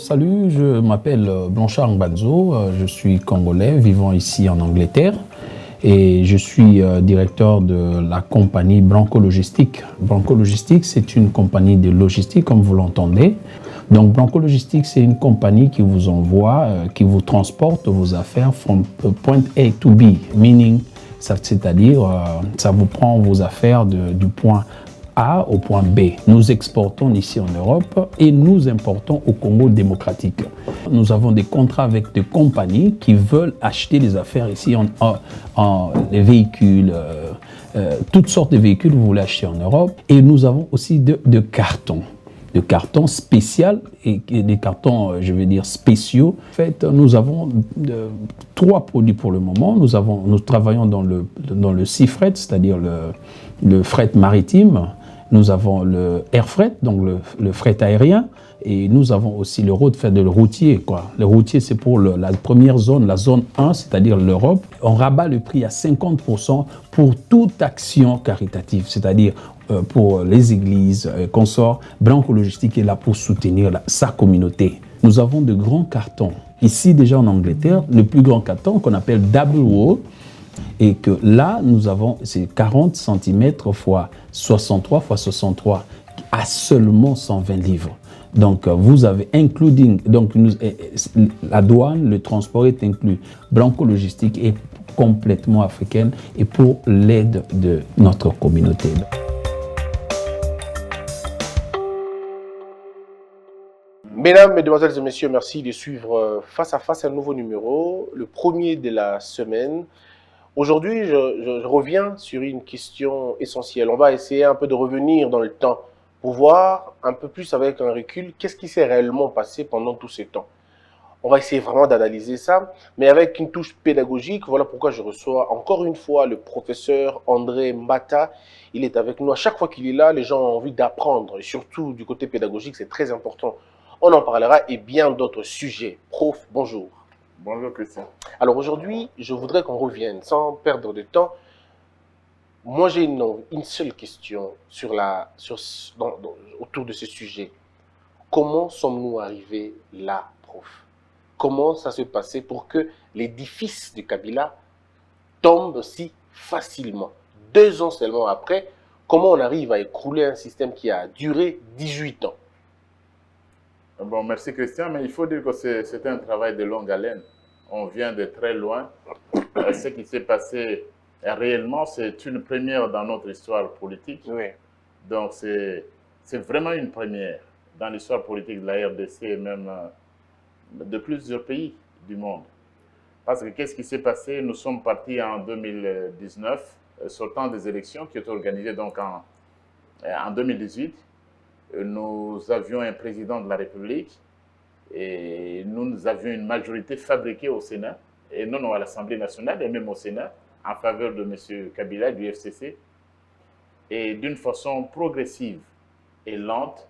Salut, je m'appelle Blanchard Ngbanzo, je suis congolais vivant ici en Angleterre et je suis directeur de la compagnie Branco Logistique. Branco Logistique, c'est une compagnie de logistique comme vous l'entendez. Donc Branco Logistique, c'est une compagnie qui vous envoie, qui vous transporte vos affaires from point A to B, meaning, c'est-à-dire ça vous prend vos affaires du point A au point B. Nous exportons ici en Europe et nous importons au Congo démocratique. Nous avons des contrats avec des compagnies qui veulent acheter des affaires ici, les véhicules, toutes sortes de véhicules que vous voulez acheter en Europe. Et nous avons aussi de cartons spéciaux et des cartons, je veux dire, spéciaux. En fait, nous avons trois produits pour le moment. Nous travaillons dans le sea freight, c'est-à-dire le fret maritime. Nous avons le air freight, donc le fret aérien, et nous avons aussi le road freight, le routier, quoi. Le routier, c'est pour la première zone, la zone 1, c'est-à-dire l'Europe. On rabat le prix à 50% pour toute action caritative, c'est-à-dire pour les églises, consorts. Branco Logistique est là pour soutenir sa communauté. Nous avons de grands cartons. Ici, déjà en Angleterre, le plus grand carton qu'on appelle double wall, et que là, nous avons, c'est 40 cm x 63 x 63 à seulement 120 livres. Donc, vous avez including, donc la douane, le transport est inclus. Branco Logistique est complètement africaine et pour l'aide de notre communauté. Mesdames, Mesdemoiselles et Messieurs, merci de suivre Face à Face un nouveau numéro, le premier de la semaine. Aujourd'hui, je reviens sur une question essentielle. On va essayer un peu de revenir dans le temps pour voir un peu plus avec un recul qu'est-ce qui s'est réellement passé pendant tout ce temps. On va essayer vraiment d'analyser ça, mais avec une touche pédagogique. Voilà pourquoi je reçois encore une fois le professeur André Mbata. Il est avec nous. À chaque fois qu'il est là, les gens ont envie d'apprendre, et surtout du côté pédagogique, c'est très important. On en parlera et bien d'autres sujets. Prof, bonjour. Bonjour Christian. Alors aujourd'hui, je voudrais qu'on revienne sans perdre de temps. Moi, j'ai une seule question autour de ce sujet. Comment sommes-nous arrivés là, prof? Comment ça s'est passé pour que l'édifice de Kabila tombe si facilement? 2 ans seulement après, comment on arrive à écrouler un système qui a duré 18 ans? Bon, merci Christian, mais il faut dire que c'était un travail de longue haleine. On vient de très loin. Ce qui s'est passé réellement, c'est une première dans notre histoire politique. Oui. Donc, c'est vraiment une première dans l'histoire politique de la RDC et même de plusieurs pays du monde. Parce que qu'est-ce qui s'est passé? Nous sommes partis en 2019, sortant des élections qui étaient organisées donc en 2018. Nous avions un président de la République et nous avions une majorité fabriquée au Sénat, et non à l'Assemblée nationale et même au Sénat, en faveur de M. Kabila du FCC. Et d'une façon progressive et lente,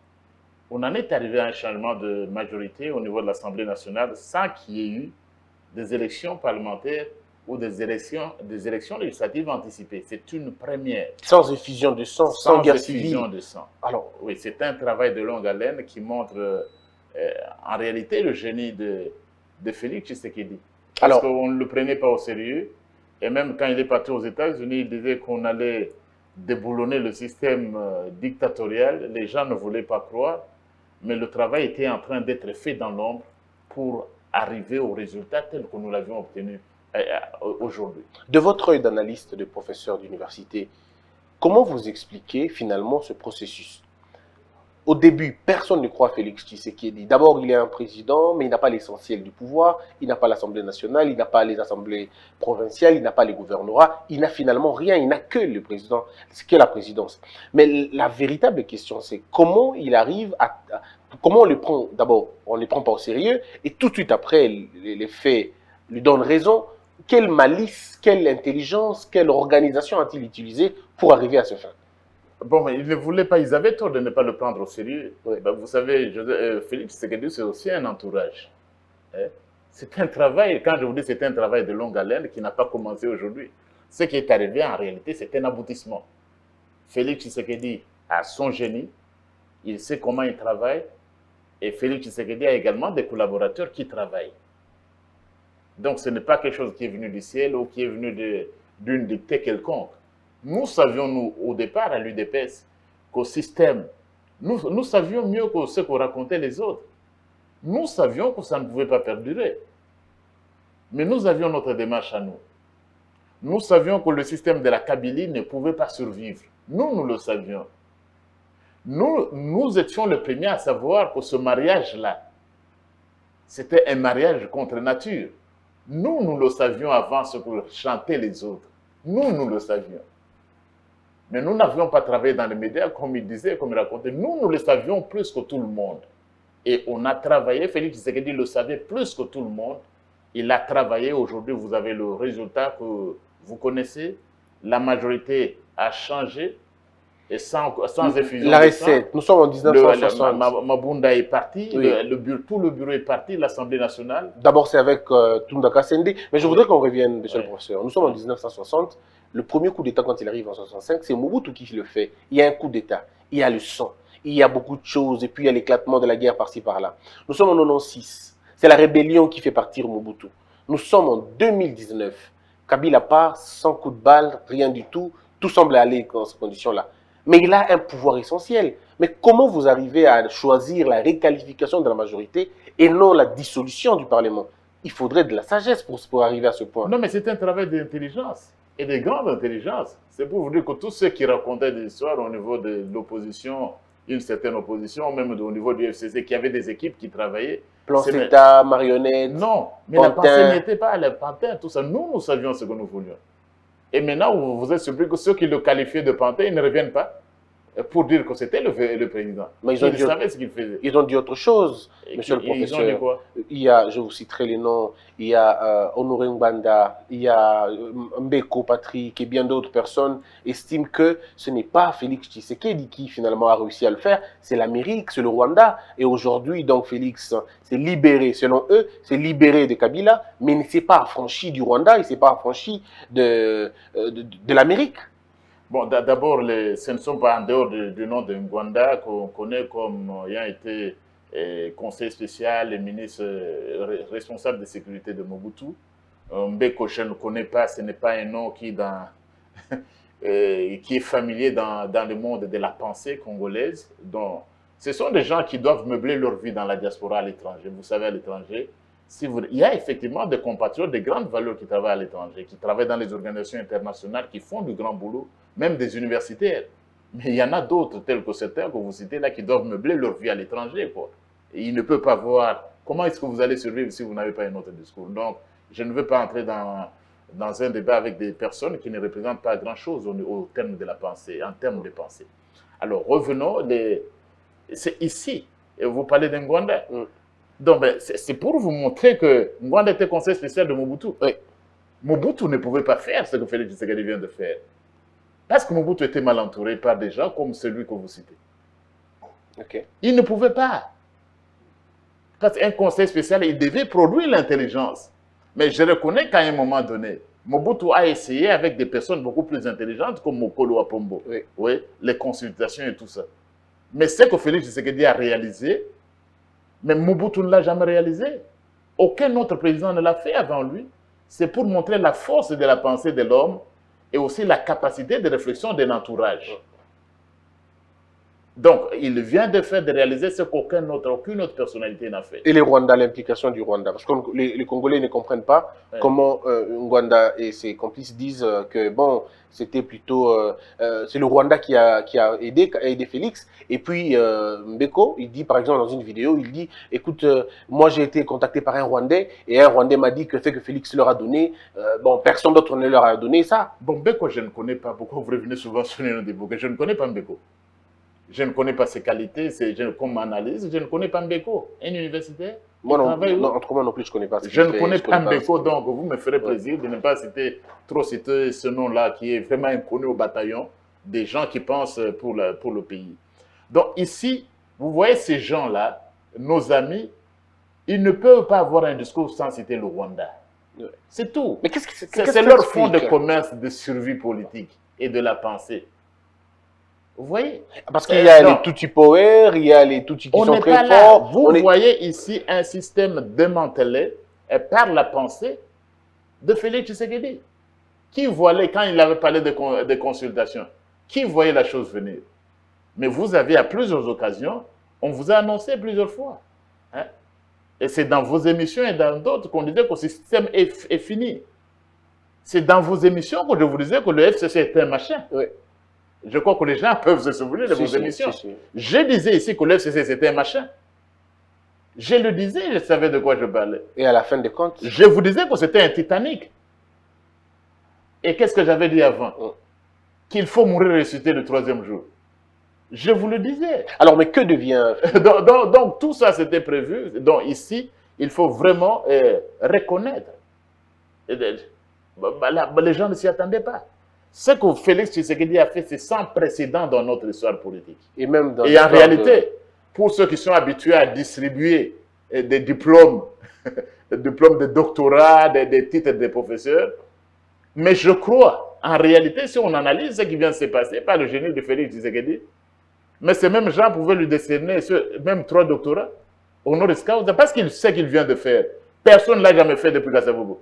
on en est arrivé à un changement de majorité au niveau de l'Assemblée nationale sans qu'il y ait eu des élections parlementaires ou des élections législatives anticipées. C'est une première. Sans effusion de sang, sans guerre civile. Sans effusion de sang. Alors, oui, c'est un travail de longue haleine qui montre en réalité le génie de Félix Tshisekedi. Parce qu'on ne le prenait pas au sérieux. Et même quand il est parti aux États-Unis, il disait qu'on allait déboulonner le système dictatorial. Les gens ne voulaient pas croire. Mais le travail était en train d'être fait dans l'ombre pour arriver au résultat tel que nous l'avions obtenu aujourd'hui. De votre œil d'analyste, de professeur d'université, comment vous expliquez finalement ce processus? Au début, personne ne croit Félix Tshisekedi. D'abord, il est un président, mais il n'a pas l'essentiel du pouvoir. Il n'a pas l'Assemblée nationale, il n'a pas les assemblées provinciales, il n'a pas les gouvernorats. Il n'a finalement rien, il n'a que le président, ce qu'est la présidence. Mais la véritable question, c'est comment il arrive comment on le prend? D'abord, on ne le prend pas au sérieux, et tout de suite après, les faits lui donnent raison. Quelle malice, quelle intelligence, quelle organisation a-t-il utilisé pour arriver à ce fin? Bon, mais ils ne voulaient pas, ils avaient tort de ne pas le prendre au sérieux. Oui. Ben, vous savez, Félix Tshisekedi, c'est aussi un entourage. C'est un travail, quand je vous dis c'est un travail de longue haleine qui n'a pas commencé aujourd'hui. Ce qui est arrivé en réalité, c'est un aboutissement. Félix Tshisekedi a son génie, il sait comment il travaille, Et Félix Tshisekedi a également des collaborateurs qui travaillent. Donc ce n'est pas quelque chose qui est venu du ciel ou qui est venu d'une dictée quelconque. Nous savions, nous, au départ, à l'UDPS, qu'au système, nous savions mieux que ce qu'on racontait les autres. Nous savions que ça ne pouvait pas perdurer. Mais nous avions notre démarche à nous. Nous savions que le système de la Kabylie ne pouvait pas survivre. Nous le savions. Nous étions les premiers à savoir que ce mariage-là, c'était un mariage contre nature. Nous le savions avant ce que chantaient les autres. Nous le savions. Mais nous n'avions pas travaillé dans les médias, comme il disait, comme il racontait. Nous le savions plus que tout le monde. Et on a travaillé, Félix Tshisekedi le savait plus que tout le monde. Il a travaillé, aujourd'hui vous avez le résultat que vous connaissez. La majorité a changé. Et sans effusion. La recette, nous sommes en 1960. Mabunda est parti, Oui. tout le bureau est parti, l'Assemblée nationale. D'abord, c'est avec Tundaka Sende. Mais je voudrais qu'on revienne, monsieur le professeur. Nous sommes en 1960. Le premier coup d'État, quand il arrive en 65, c'est Mobutu qui le fait. Il y a un coup d'État, il y a le sang, il y a beaucoup de choses, et puis il y a l'éclatement de la guerre par-ci, par-là. Nous sommes en 96. C'est la rébellion qui fait partir Mobutu. Nous sommes en 2019. Kabila part, sans coup de balle, rien du tout. Tout semble aller dans ces conditions-là. Mais il a un pouvoir essentiel. Mais comment vous arrivez à choisir la réqualification de la majorité et non la dissolution du Parlement? Il faudrait de la sagesse pour arriver à ce point. Non, mais c'est un travail d'intelligence, et de grande intelligence. C'est pour vous dire que tous ceux qui racontaient des histoires au niveau de l'opposition, une certaine opposition, même au niveau du FCC, qui avait des équipes qui travaillaient. Plan CETA, marionnette. Non, mais Pantin. la pensée n'était pas le pantin, tout ça. Nous savions ce que nous voulions. Et maintenant, vous êtes surpris que ceux qui le qualifiaient de pantin, ils ne reviennent pas pour dire que c'était le président. Mais ils savaient ce qu'il faisait. Ils ont dit autre chose, monsieur le professeur. professeur. Ils ont dit quoi? Il y a, je vous citerai les noms, il y a Honoré Mbanda, il y a Mbeko Patrick et bien d'autres personnes estiment que ce n'est pas Félix Tshisekedi qui finalement a réussi à le faire, c'est l'Amérique, c'est le Rwanda. Et aujourd'hui, donc Félix s'est libéré, selon eux, s'est libéré de Kabila, mais il ne s'est pas affranchi du Rwanda, il ne s'est pas affranchi de l'Amérique. Bon, d'abord, ce ne sont pas en dehors du nom de Ngwanda qu'on connaît comme ayant été conseiller spécial et ministre responsable de sécurité de Mobutu. Mbeko, je ne connais pas, ce n'est pas un nom qui est familier dans le monde de la pensée congolaise. Donc, ce sont des gens qui doivent meubler leur vie dans la diaspora à l'étranger. Vous savez, à l'étranger, il y a effectivement des compatriotes de grandes valeurs qui travaillent à l'étranger, qui travaillent dans les organisations internationales, qui font du grand boulot, même des universitaires. Mais il y en a d'autres, tels que certains que vous citez là, qui doivent meubler leur vie à l'étranger. Et ils ne peuvent pas voir comment est-ce que vous allez survivre si vous n'avez pas un autre discours. Donc, je ne veux pas entrer dans un débat avec des personnes qui ne représentent pas grand-chose au terme de la pensée, en termes de pensée. Alors, revenons, c'est ici, et vous parlez de Ngwanda. Donc, ben, c'est pour vous montrer que Ngwanda était conseiller spécial de Mobutu. Oui. Mobutu ne pouvait pas faire ce que Félix Tshisekedi vient de faire. Parce que Mobutu était mal entouré par des gens comme celui que vous citez. Okay. Il ne pouvait pas. Parce qu'un conseil spécial, il devait produire l'intelligence. Mais je reconnais qu'à un moment donné, Mobutu a essayé avec des personnes beaucoup plus intelligentes comme Mokolo Apombo. Oui. Oui, les consultations et tout ça. Mais ce que Félix Tshisekedi a réalisé, mais Mobutu ne l'a jamais réalisé. Aucun autre président ne l'a fait avant lui. C'est pour montrer la force de la pensée de l'homme et aussi la capacité de réflexion de l'entourage. Donc, il vient de réaliser ce qu'aucune autre personnalité n'a fait. Et les Rwandais, l'implication du Rwanda. Parce que les Congolais ne comprennent pas comment Ngwanda et ses complices disent que, bon, c'était plutôt... c'est le Rwanda qui a aidé Félix. Et puis, Mbeko, il dit, par exemple, dans une vidéo, il dit, écoute, moi j'ai été contacté par un Rwandais, et un Rwandais m'a dit que ce que Félix leur a donné, bon, personne d'autre ne leur a donné ça. Bon, Mbeko, je ne connais pas. Pourquoi vous revenez souvent sur les noms des Mbeko? Je ne connais pas Mbeko. Je ne connais pas ses qualités, comme analyse, je ne connais pas Mbeko. Un universitaire? Moi non, entre moi non plus, je ne connais pas. Je ne connais pas Mbeko, donc vous me ferez plaisir de ne pas citer ce nom-là qui est vraiment inconnu au bataillon, des gens qui pensent pour le pays. Donc ici, vous voyez ces gens-là, nos amis, ils ne peuvent pas avoir un discours sans citer le Rwanda. C'est tout. Mais c'est leur fond de commerce de survie politique et de la pensée. Vous voyez? Parce qu'il y a les Tutsi Power, il y a les Tutsi qui sont très forts. Vous voyez ici un système démantelé par la pensée de Félix Tshisekedi. Qui voyait, quand il avait parlé de consultations, qui voyait la chose venir? Mais vous avez à plusieurs occasions, on vous a annoncé plusieurs fois. Hein? Et c'est dans vos émissions et dans d'autres qu'on disait que ce système est fini. C'est dans vos émissions que je vous disais que le FCC était un machin. Oui. Je crois que les gens peuvent se souvenir de vos émissions. Je disais ici que le FCC c'était un machin. Je le disais, je savais de quoi je parlais. Et à la fin des comptes? Je vous disais que c'était un Titanic. Et qu'est-ce que j'avais dit avant? Qu'il faut mourir et ressusciter le troisième jour. Je vous le disais. Alors, mais que devient... donc, tout ça, c'était prévu. Donc, ici, il faut vraiment reconnaître. Les gens ne s'y attendaient pas. Ce que Félix Tshisekedi a fait, c'est sans précédent dans notre histoire politique. Et même dans en réalité, pour ceux qui sont habitués à distribuer des diplômes, des diplômes de doctorat, des titres de professeurs, mais je crois, en réalité, si on analyse ce qui vient de se passer par le génie de Félix Tshisekedi, mais ces mêmes gens pouvaient lui décerner même 3 doctorats honoris causa parce qu'il sait qu'il vient de faire. Personne ne l'a jamais fait depuis Kasavubu.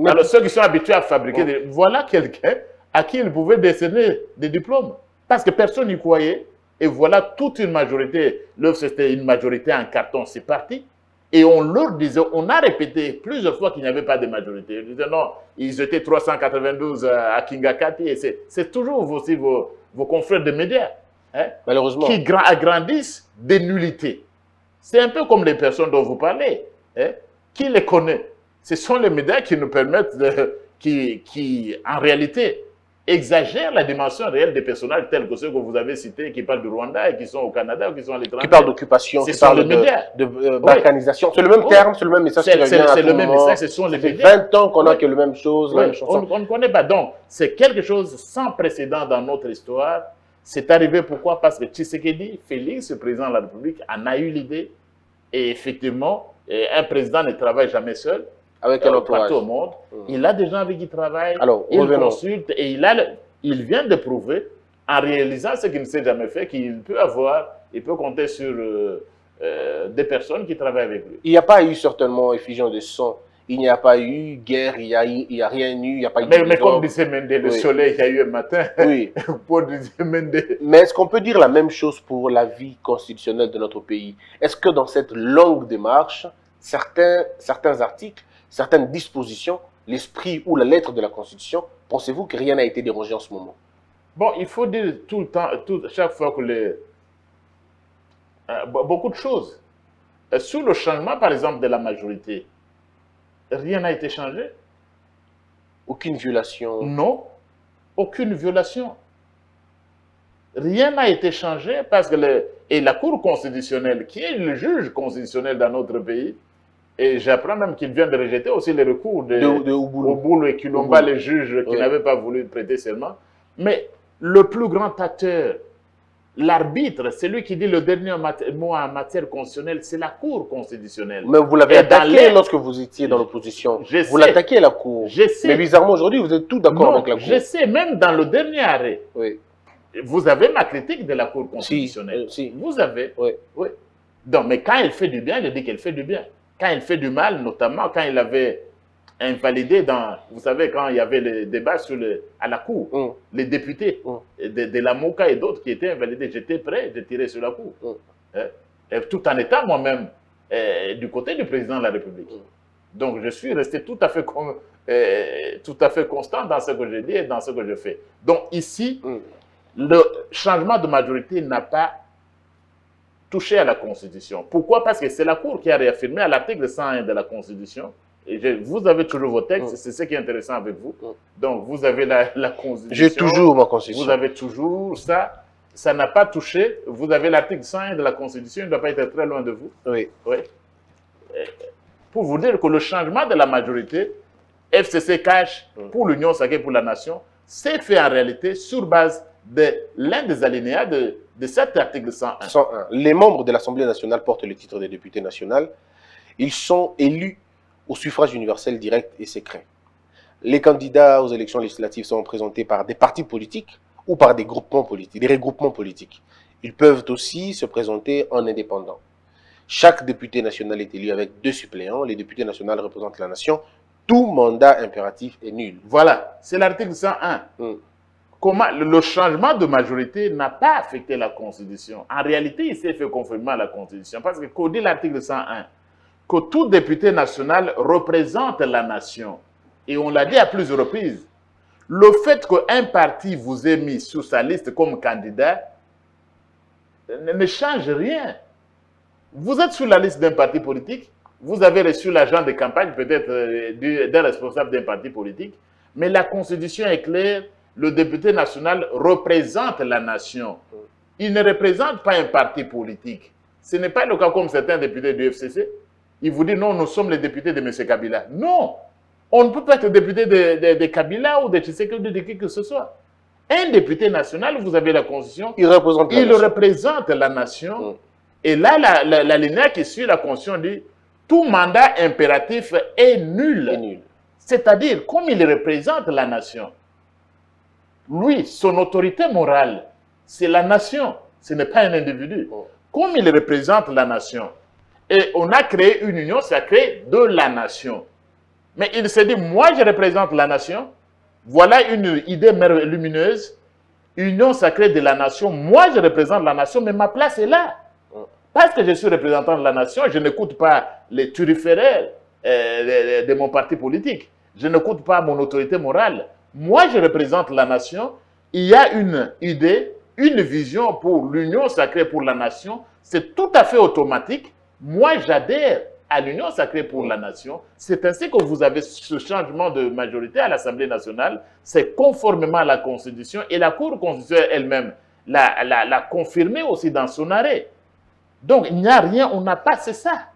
Alors ceux qui sont habitués à fabriquer, voilà quelqu'un à qui il pouvait décerner des diplômes. Parce que personne n'y croyait. Et voilà toute une majorité. L'œuvre, c'était une majorité en carton, c'est parti. Et on leur disait, on a répété plusieurs fois qu'il n'y avait pas de majorité. Ils disaient non, ils étaient 392 à Kingakati. Et c'est toujours aussi vos confrères de médias malheureusement qui agrandissent des nullités. C'est un peu comme les personnes dont vous parlez. Qui les connaît? Ce sont les médias qui nous permettent, qui en réalité exagèrent la dimension réelle des personnages tels que ceux que vous avez cités, qui parlent du Rwanda et qui sont au Canada ou qui sont à l'étranger. Qui parlent d'occupation, qui parlent de balkanisation. C'est le même terme, c'est le même message. C'est le même message, ce sont les médias. Ça fait 20 ans qu'on a que la même chose, la même chanson. On ne connaît pas. Donc, c'est quelque chose sans précédent dans notre histoire. C'est arrivé pourquoi? Parce que Tshisekedi, Félix, le président de la République, en a eu l'idée. Et effectivement, un président ne travaille jamais seul. Avec un entourage. Partout au monde. Il a des gens avec qui il travaille, alors, il consulte et il vient de prouver, en réalisant ce qu'il ne s'est jamais fait, qu'il peut compter sur des personnes qui travaillent avec lui. Il n'y a pas eu certainement effusion de sang. Il n'y a pas eu guerre, il n'y a rien eu, il n'y a pas eu de mais comme disait Mende, le soleil qu'il y a eu un matin. Oui. Pour disait Mende. Mais est-ce qu'on peut dire la même chose pour la vie constitutionnelle de notre pays? Est-ce que dans cette longue démarche, certains articles, certaines dispositions, l'esprit ou la lettre de la Constitution, pensez-vous que rien n'a été dérogé en ce moment? Bon, il faut dire tout le temps, chaque fois que beaucoup de choses. Sous le changement, par exemple, de la majorité, rien n'a été changé. Aucune violation? Non, aucune violation. Rien n'a été changé parce que la Cour constitutionnelle, qui est le juge constitutionnel dans notre pays, et j'apprends même qu'il vient de rejeter aussi les recours de Oboulou et Kilomba, les juges qui n'avaient pas voulu prêter serment. Mais le plus grand acteur, l'arbitre, celui qui dit le dernier mot en matière constitutionnelle, c'est la Cour constitutionnelle. Mais vous l'avez attaqué lorsque vous étiez dans l'opposition. Vous l'attaquez la Cour. Je sais. Mais bizarrement, aujourd'hui, vous êtes tout d'accord avec la Cour. Je sais, même dans le dernier arrêt. Oui. Vous avez ma critique de la Cour constitutionnelle. Si. Vous avez. Oui. Oui. Donc, mais quand elle fait du bien, il dit qu'elle fait du bien. Quand il fait du mal, notamment quand il avait invalidé vous savez, quand il y avait le débat à la Cour, les députés de la MOCA et d'autres qui étaient invalidés, j'étais prêt de tirer sur la Cour. Tout en étant moi-même du côté du président de la République. Donc, je suis resté tout à fait constant dans ce que je dis et dans ce que je fais. Donc, ici, le changement de majorité n'a pas touché à la Constitution. Pourquoi? Parce que c'est la Cour qui a réaffirmé à l'article 101 de la Constitution. Et vous avez toujours vos textes, c'est ce qui est intéressant avec vous. Donc, vous avez la Constitution. J'ai toujours ma Constitution. Vous avez toujours ça. Ça n'a pas touché. Vous avez l'article 101 de la Constitution, il ne doit pas être très loin de vous. Oui. Pour vous dire que le changement de la majorité, FCC cache pour l'Union sacrée pour la nation, c'est fait en réalité sur base de l'un des alinéas de cet article 101. 101. Les membres de l'Assemblée nationale portent le titre de député national. Ils sont élus au suffrage universel direct et secret. Les candidats aux élections législatives sont présentés par des partis politiques ou par des groupements politiques, des regroupements politiques. Ils peuvent aussi se présenter en indépendant. Chaque député national est élu avec 2 suppléants. Les députés nationaux représentent la nation. Tout mandat impératif est nul. Voilà, c'est l'article 101. Comment le changement de majorité n'a pas affecté la Constitution. En réalité, il s'est fait conformément à la Constitution. Parce que, qu'au dit l'article 101, que tout député national représente la nation. Et on l'a dit à plusieurs reprises. Le fait qu'un parti vous ait mis sur sa liste comme candidat ne change rien. Vous êtes sur la liste d'un parti politique, vous avez reçu l'argent de campagne peut-être d'un responsable d'un parti politique, mais la Constitution est claire, le député national représente la nation. Il ne représente pas un parti politique. Ce n'est pas le cas comme certains députés du FCC. Ils vous disent non, nous sommes les députés de M. Kabila. Non, on ne peut pas être député de Kabila ou de Tshisekedi ou de qui que ce soit. Un député national, vous avez la Constitution, il représente la nation. Et là, la linéa qui suit la Constitution dit tout mandat impératif est nul. C'est-à-dire, comme il représente la nation, lui, son autorité morale, c'est la nation, ce n'est pas un individu. Comme il représente la nation, et on a créé une union sacrée de la nation. Mais il s'est dit, moi je représente la nation, voilà une idée lumineuse, union sacrée de la nation, moi je représente la nation, mais ma place est là. Parce que je suis représentant de la nation, je n'écoute pas les turiféraires de mon parti politique. Je n'écoute pas mon autorité morale. Moi, je représente la nation. Il y a une idée, une vision pour l'union sacrée pour la nation. C'est tout à fait automatique. Moi, j'adhère à l'union sacrée pour la nation. C'est ainsi que vous avez ce changement de majorité à l'Assemblée nationale. C'est conformément à la Constitution. Et la Cour constitutionnelle elle-même l'a confirmé aussi dans son arrêt. Donc, il n'y a rien, on n'a pas, c'est ça.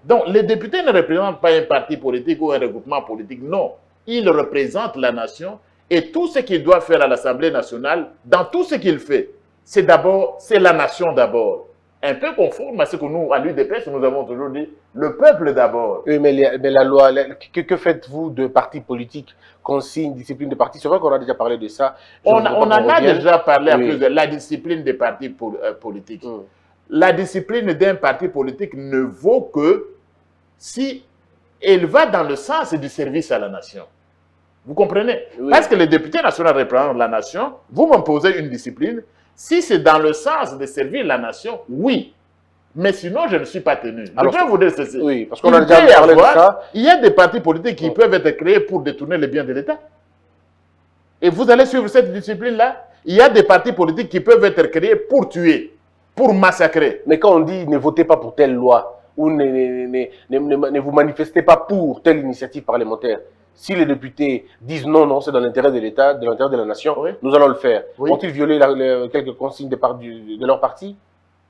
Donc, les députés ne représentent pas un parti politique ou un regroupement politique, non. Ils représentent la nation et tout ce qu'il doit faire à l'Assemblée nationale, dans tout ce qu'il fait, c'est la nation d'abord. Un peu conforme à ce que nous, à l'UDPS, nous avons toujours dit, le peuple d'abord. Oui, mais la loi, que faites-vous de partis politiques, consignes, discipline de partis? C'est vrai qu'on a déjà parlé de ça. On en a déjà parlé à plusieurs, la discipline des partis politiques. La discipline d'un parti politique ne vaut que si elle va dans le sens du service à la nation. Vous comprenez? Parce que les députés nationaux représentent la nation, vous m'imposez une discipline. Si c'est dans le sens de servir la nation, oui. Mais sinon, je ne suis pas tenu. Alors, je peux vous dire ceci. Oui, parce qu'on a déjà parlé de ça. Il y a des partis politiques qui peuvent être créés pour détourner les biens de l'État. Et vous allez suivre cette discipline-là. Il y a des partis politiques qui peuvent être créés pour tuer, pour massacrer. Mais quand on dit ne votez pas pour telle loi ou ne vous manifestez pas pour telle initiative parlementaire, si les députés disent non, non, c'est dans l'intérêt de l'État, de l'intérêt de la nation, nous allons le faire. Ont-ils violé quelques consignes de leur parti?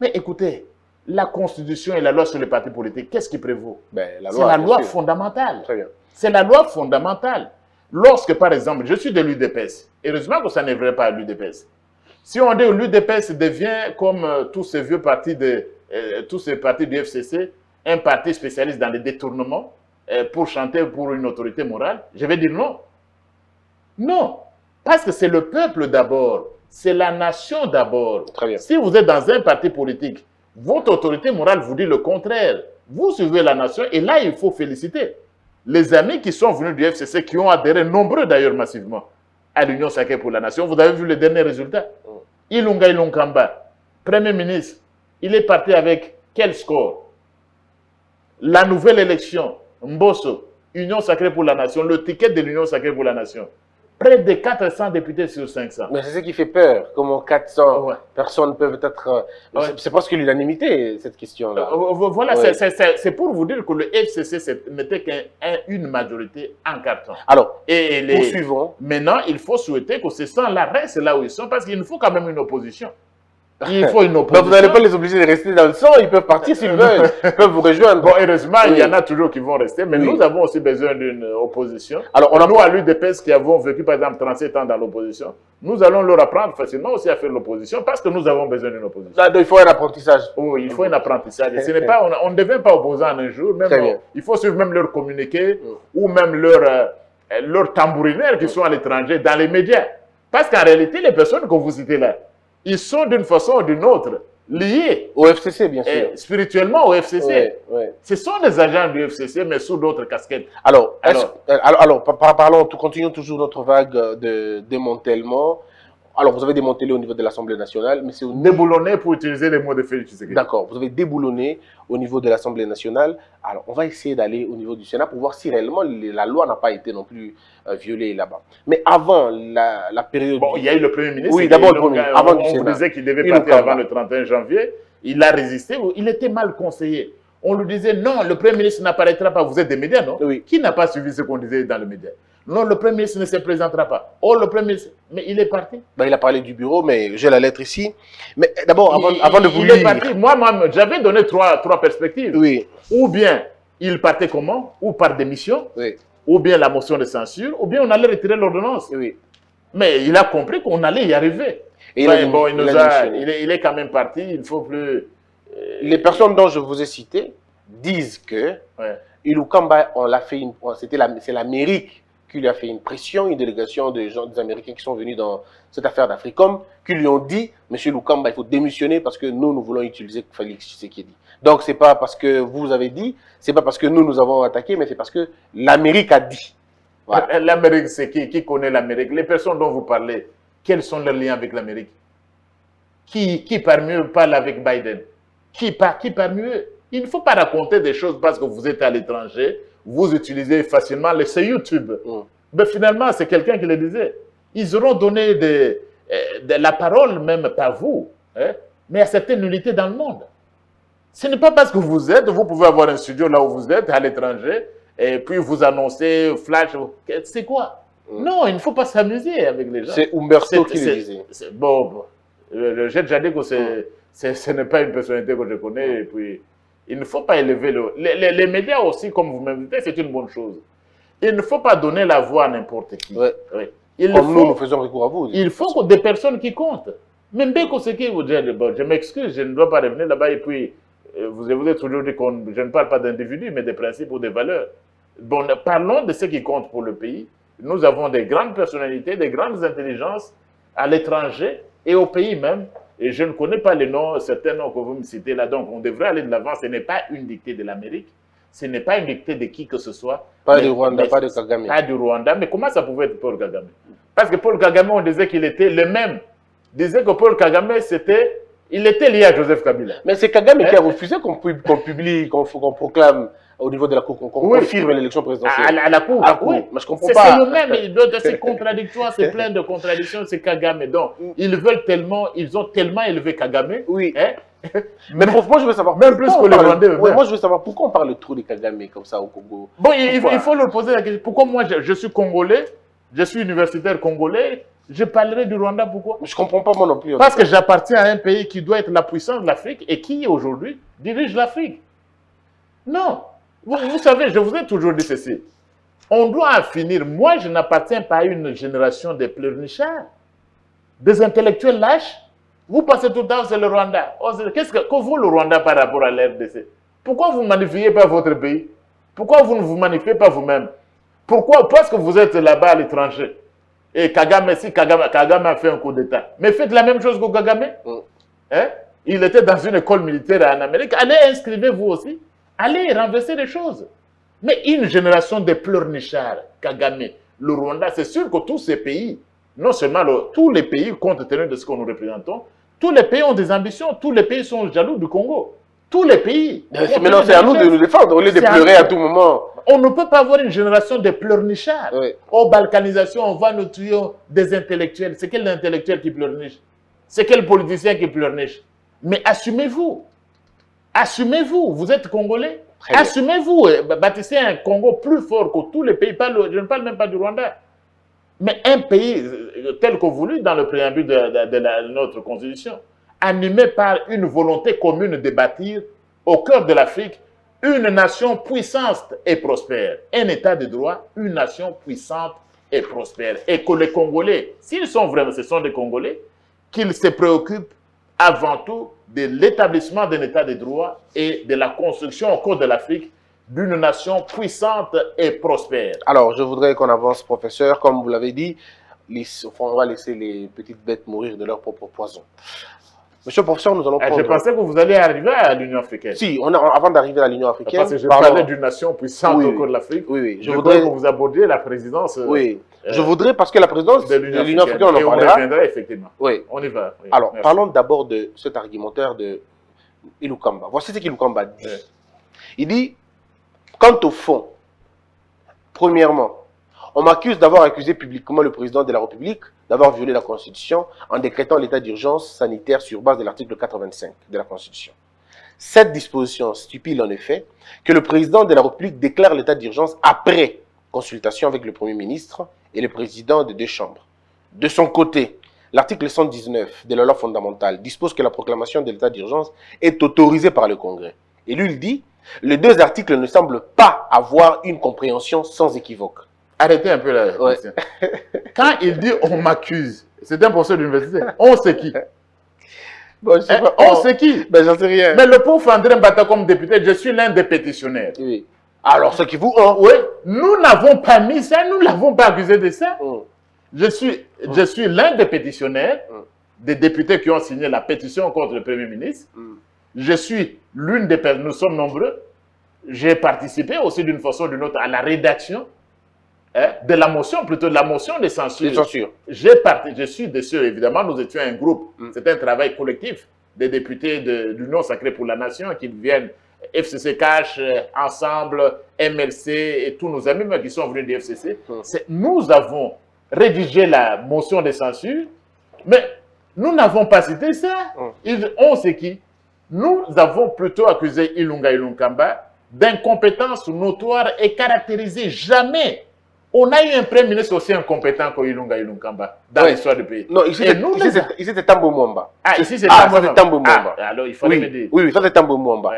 Mais écoutez, la Constitution et la loi sur les partis politiques, qu'est-ce qui prévaut? C'est la loi fondamentale. Très bien. C'est la loi fondamentale. Lorsque, par exemple, je suis de l'UDPS, heureusement que ça n'est vrai pas à l'UDPS. Si on dit que l'UDPS devient comme tous ces vieux partis tous ces partis du FCC, un parti spécialiste dans les détournements pour chanter pour une autorité morale, je vais dire non. Non, parce que c'est le peuple d'abord, c'est la nation d'abord. Très bien. Si vous êtes dans un parti politique, votre autorité morale vous dit le contraire. Vous suivez la nation et là, il faut féliciter les amis qui sont venus du FCC, qui ont adhéré, nombreux d'ailleurs massivement, à l'Union sacrée pour la nation. Vous avez vu les derniers résultats. Ilunga Ilunkamba, Premier ministre, il est parti avec quel score? La nouvelle élection, Mbosso, Union sacrée pour la nation, le ticket de l'Union sacrée pour la nation. Près de 400 députés sur 500. Mais c'est ce qui fait peur. Comment 400 personnes peuvent être... C'est presque l'unanimité, cette question-là. Voilà, c'est pour vous dire que le FCC n'était qu'une majorité en carton. Alors, poursuivons. Maintenant, il faut souhaiter que ces gens-là restent là où ils sont, parce qu'il nous faut quand même une opposition. Il faut une opposition. Donc vous n'allez pas les obliger de rester dans le sang, ils peuvent partir s'ils veulent, ils peuvent vous rejoindre. Bon, heureusement, il y en a toujours qui vont rester, mais nous avons aussi besoin d'une opposition. Alors, nous, à l'UDPS, qui avons vécu par exemple 37 ans dans l'opposition, nous allons leur apprendre facilement aussi à faire l'opposition parce que nous avons besoin d'une opposition. Là, il faut un apprentissage. Oui, il faut un apprentissage. Ce n'est pas, on ne devient pas opposant en un jour, même, il faut suivre même leur communiqué ou même leur tambourinaires qui sont à l'étranger, dans les médias. Parce qu'en réalité, les personnes que vous citez là, ils sont d'une façon ou d'une autre liés Au FCC, bien sûr. Spirituellement au FCC. Ouais, ouais. Ce sont des agents du FCC, mais sous d'autres casquettes. Alors, continuons toujours notre vague de démantèlement. Alors, vous avez démantelé au niveau de l'Assemblée nationale, mais c'est au niveau... Déboulonné pour utiliser les mots de Félix Tshisekedi. D'accord, vous avez déboulonné au niveau de l'Assemblée nationale. Alors, on va essayer d'aller au niveau du Sénat pour voir si réellement la loi n'a pas été non plus violée là-bas. Mais avant la période... Bon, il y a eu le Premier ministre. Oui, d'abord le Premier ministre, avant du Sénat. On disait qu'il devait partir avant le 31 janvier. Il a résisté. Il était mal conseillé. On lui disait, non, le Premier ministre n'apparaîtra pas. Vous êtes des médias, non? Oui. Qui n'a pas suivi ce qu'on disait dans les médias? Non, le Premier ministre ne se présentera pas. Oh, le Premier ministre... Mais il est parti. Ben, il a parlé du bureau, mais j'ai la lettre ici. Mais d'abord, avant de vous il lire... est parti. Moi j'avais donné trois perspectives. Oui. Ou bien, il partait comment? Ou par démission. Oui. Ou bien la motion de censure. Ou bien on allait retirer l'ordonnance. Oui. Mais il a compris qu'on allait y arriver. Et il est quand même parti. Il ne faut plus... Les personnes dont je vous ai citées disent que Ilukamba, c'est l'Amérique qui lui a fait une pression, une délégation de gens, des Américains qui sont venus dans cette affaire d'Africom, qui lui ont dit, Monsieur Lukamba, il faut démissionner parce que nous voulons utiliser Félix Tshisekedi. Donc, c'est pas parce que vous avez dit, c'est pas parce que nous avons attaqué, mais c'est parce que l'Amérique a dit. Voilà. L'Amérique, c'est qui connaît l'Amérique? Les personnes dont vous parlez, quels sont leurs liens avec l'Amérique? Qui parmi eux parle avec Biden? Qui parmi eux? Il ne faut pas raconter des choses parce que vous êtes à l'étranger, vous utilisez facilement c'est YouTube. Mais finalement, c'est quelqu'un qui le disait. Ils auront donné de la parole, même pas vous, hein, mais à certaines unités dans le monde. Ce n'est pas parce que vous pouvez avoir un studio là où vous êtes, à l'étranger, et puis vous annoncez, flash, c'est quoi? Non, il ne faut pas s'amuser avec les gens. C'est Umberto qui le disait. Bon, j'ai déjà dit que ce n'est pas une personnalité que je connais, et puis... Il ne faut pas élever les médias aussi, comme vous m'invitez, c'est une bonne chose. Il ne faut pas donner la voix à n'importe qui. Ouais. Oui. Nous faisons recours à vous. Il faut que des personnes qui comptent. Même bien que ce qui vous dit, bon, je m'excuse, je ne dois pas revenir là-bas et puis vous avez toujours dit que je ne parle pas d'individus, mais des principes ou des valeurs. Bon, parlons de ce qui compte pour le pays. Nous avons des grandes personnalités, des grandes intelligences à l'étranger et au pays même. Et je ne connais pas les noms, certains noms que vous me citez là, donc on devrait aller de l'avant. Ce n'est pas une dictée de l'Amérique, ce n'est pas une dictée de qui que ce soit. Pas du Rwanda, pas de Kagame. Pas du Rwanda, mais comment ça pouvait être Paul Kagame? Parce que Paul Kagame, on disait qu'il était le même. On disait que Paul Kagame, il était lié à Joseph Kabila. Mais c'est Kagame qui a refusé qu'on publie, qu'on proclame au niveau de la Cour, qu'on confirme l'élection présidentielle. À la Cour. Oui, mais je comprends pas. C'est le même, c'est contradictoire, c'est plein de contradictions, c'est Kagame. Donc, ils ont tellement élevé Kagame. Oui. Hein? Mais moi, je veux savoir. Même plus que les Rwandais. Moi, je veux savoir pourquoi on parle trop de Kagame comme ça au Congo. Bon, il faut leur poser la question. Pourquoi moi, je suis congolais, je suis universitaire congolais, je parlerai du Rwanda, pourquoi? Je comprends pas moi non plus. Parce que j'appartiens à un pays qui doit être la puissance de l'Afrique et qui, aujourd'hui, dirige l'Afrique. Non. Vous savez, je vous ai toujours dit ceci. On doit en finir. Moi, je n'appartiens pas à une génération de pleurnichards, des intellectuels lâches. Vous passez tout le temps, c'est le Rwanda. Qu'est-ce que vous, le Rwanda, par rapport à l'RDC? Pourquoi vous ne magnifiez pas votre pays? Pourquoi vous ne vous magnifiez pas vous-même? Pourquoi? Parce que vous êtes là-bas à l'étranger. Et Kagame a fait un coup d'État. Mais faites la même chose que Kagame. Hein? Il était dans une école militaire en Amérique. Allez, inscrivez-vous aussi. Allez, renverser les choses. Mais une génération de pleurnichards, Kagame, le Rwanda, c'est sûr que tous ces pays, non seulement tous les pays, compte tenu de ce que nous représentons, tous les pays ont des ambitions, tous les pays sont jaloux du Congo. Tous les pays. Maintenant, c'est à nous de nous défendre, au lieu de pleurer à tout moment. On ne peut pas avoir une génération de pleurnichards. Oui. Oh, balkanisation, on va nous tuer des intellectuels. C'est quel intellectuel qui pleurniche? C'est quel politicien qui pleurniche? Mais assumez-vous. Assumez-vous. Vous êtes Congolais. Assumez-vous. Bâtissez un Congo plus fort que tous les pays. Je ne parle même pas du Rwanda. Mais un pays tel que voulu dans le préambule de notre Constitution, animé par une volonté commune de bâtir au cœur de l'Afrique une nation puissante et prospère. Un État de droit, une nation puissante et prospère. Et que les Congolais, s'ils sont vraiment, ce sont des Congolais, qu'ils se préoccupent avant tout de l'établissement d'un État de droit et de la construction au cours de l'Afrique d'une nation puissante et prospère. Alors, je voudrais qu'on avance, professeur. Comme vous l'avez dit, on va laisser les petites bêtes mourir de leur propre poison. Monsieur le professeur, nous allons prendre... Je pensais que vous alliez arriver à l'Union africaine. Si, avant d'arriver à l'Union africaine... Parce que je parlais d'une nation puissante au cours de l'Afrique. Oui. Je voudrais que vous abordiez la présidence... Oui, je voudrais, parce que la présidence de l'Union africaine, on en parlera. Et on reviendra, effectivement. Oui. On y va. Oui. Alors, parlons d'abord de cet argumentaire de Ilukamba. Voici ce qu'Ilukamba dit. Oui. Il dit, quant au fond, premièrement, on m'accuse d'avoir accusé publiquement le président de la République d'avoir violé la Constitution en décrétant l'état d'urgence sanitaire sur base de l'article 85 de la Constitution. Cette disposition stipule en effet que le président de la République déclare l'état d'urgence après consultation avec le Premier ministre et le président des deux chambres. De son côté, l'article 119 de la loi fondamentale dispose que la proclamation de l'état d'urgence est autorisée par le Congrès. Et lui, il dit, les deux articles ne semblent pas avoir une compréhension sans équivoque. Arrêtez un peu la question. Quand il dit on m'accuse, c'est un professeur d'université. On sait qui? Bon, je sais pas. On sait qui? Ben, j'en sais rien. Mais le pauvre André Mbata comme député, je suis l'un des pétitionnaires. Oui. Alors, ce qui vous... Oui, nous n'avons pas mis ça, nous ne l'avons pas accusé de ça. Je suis l'un des pétitionnaires, des députés qui ont signé la pétition contre le Premier ministre. Je suis l'une des personnes, nous sommes nombreux. J'ai participé aussi d'une façon ou d'une autre à la rédaction de la motion, plutôt de la motion de censure. Je suis de ceux, évidemment, nous étions un groupe. C'était un travail collectif des députés de l'Union Sacrée pour la Nation qui viennent, FCC Cash, Ensemble, MLC et tous nos amis qui sont venus du FCC. Nous avons rédigé la motion de censure, mais nous n'avons pas cité ça. On sait qui? Nous avons plutôt accusé Ilunga Ilunkamba d'incompétence notoire et caractérisée. Jamais on a eu un premier ministre aussi incompétent qu'Ilunga Ilunkamba dans l'histoire du pays. Non, ici c'était Tambo Mwamba. Ah, ici c'est Tambo Mwamba. Alors il fallait me dire. Oui, ça c'est Tambo Mwamba.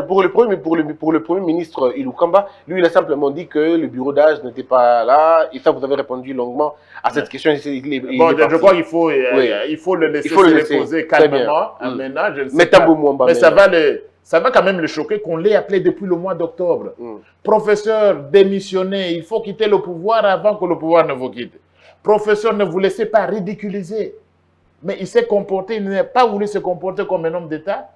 Pour le premier ministre Ilunkamba, lui il a simplement dit que le bureau d'âge n'était pas là. Et ça, vous avez répondu longuement à cette question. Je crois qu'il faut le laisser se reposer calmement. Maintenant, je ne sais pas. Mais ça va quand même le choquer qu'on l'ait appelé depuis le mois d'octobre. Professeur démissionné, il faut quitter le pouvoir avant que le pouvoir ne vous quitte. Professeur, ne vous laissez pas ridiculiser. Mais il s'est comporté, il n'a pas voulu se comporter comme un homme d'État.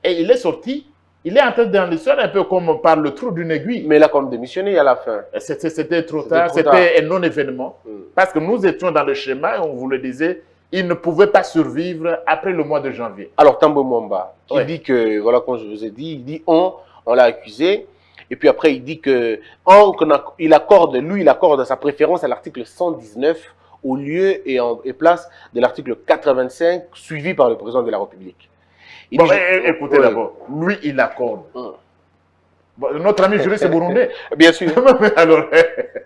Et il est sorti. Il est entré dans l'histoire un peu comme par le trou d'une aiguille. Mais il a comme démissionné à la fin. C'était trop tard, c'était un non-événement. Parce que nous étions dans le schéma et on vous le disait, il ne pouvait pas survivre après le mois de janvier. Alors Tambo Mwamba, qui dit que, voilà, comme je vous ai dit, il dit on l'a accusé. Et puis après, il dit que il accorde sa préférence à l'article 119 au lieu et place de l'article 85 suivi par le président de la République. Écoutez d'abord, lui, il accorde. Notre ami juriste c'est burundais. Bien sûr. Alors,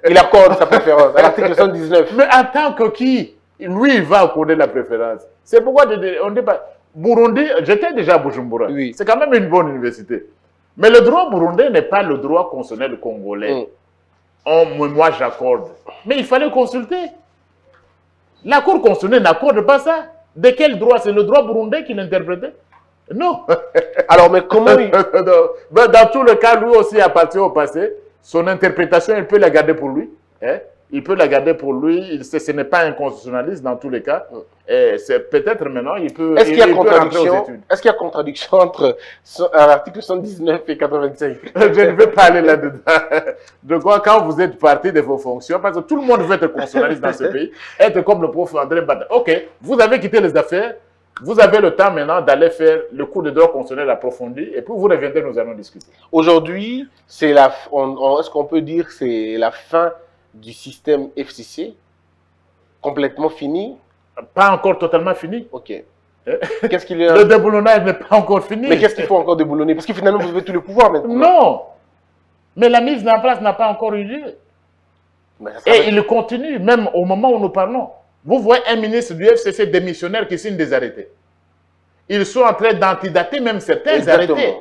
il accorde sa préférence à l'article 119. Mais en tant que qui? Lui, il va accorder la préférence. C'est pourquoi on dit pas... Burundi, j'étais déjà à Bujumbura. Oui. C'est quand même une bonne université. Mais le droit burundais n'est pas le droit constitutionnel congolais. Moi, j'accorde. Mais il fallait consulter. La Cour constitutionnelle n'accorde pas ça. De quel droit? C'est le droit burundais qui l'interprétait? Non. Alors, mais comment Dans tous les cas, lui aussi appartient au passé. Son interprétation, il peut la garder pour lui. Il peut la garder pour lui. Ce n'est pas un constitutionnaliste dans tous les cas. C'est peut-être maintenant, il peut. Est-ce qu'il y a contradiction entre l'article 119 et 85? Je ne vais pas aller là-dedans. De quoi, quand vous êtes parti de vos fonctions, parce que tout le monde veut être constitutionnaliste dans ce pays, être comme le prof André Mbata. Ok, vous avez quitté les affaires. Vous avez le temps maintenant d'aller faire le cours de droit constitutionnel approfondi et puis vous reviendrez, nous allons discuter. Aujourd'hui, est-ce qu'on peut dire que c'est la fin du système FCC? Complètement fini? Pas encore totalement fini. Ok. Qu'est-ce qu'il y a? Le déboulonnage n'est pas encore fini. Mais qu'est-ce qu'il faut encore déboulonner? Parce que finalement, vous avez tous les pouvoirs maintenant. Non. Mais la mise en place n'a pas encore eu lieu. Et il continue, même au moment où nous parlons. Vous voyez un ministre du FCC démissionnaire qui signe des arrêtés. Ils sont en train d'antidater même certains arrêtés.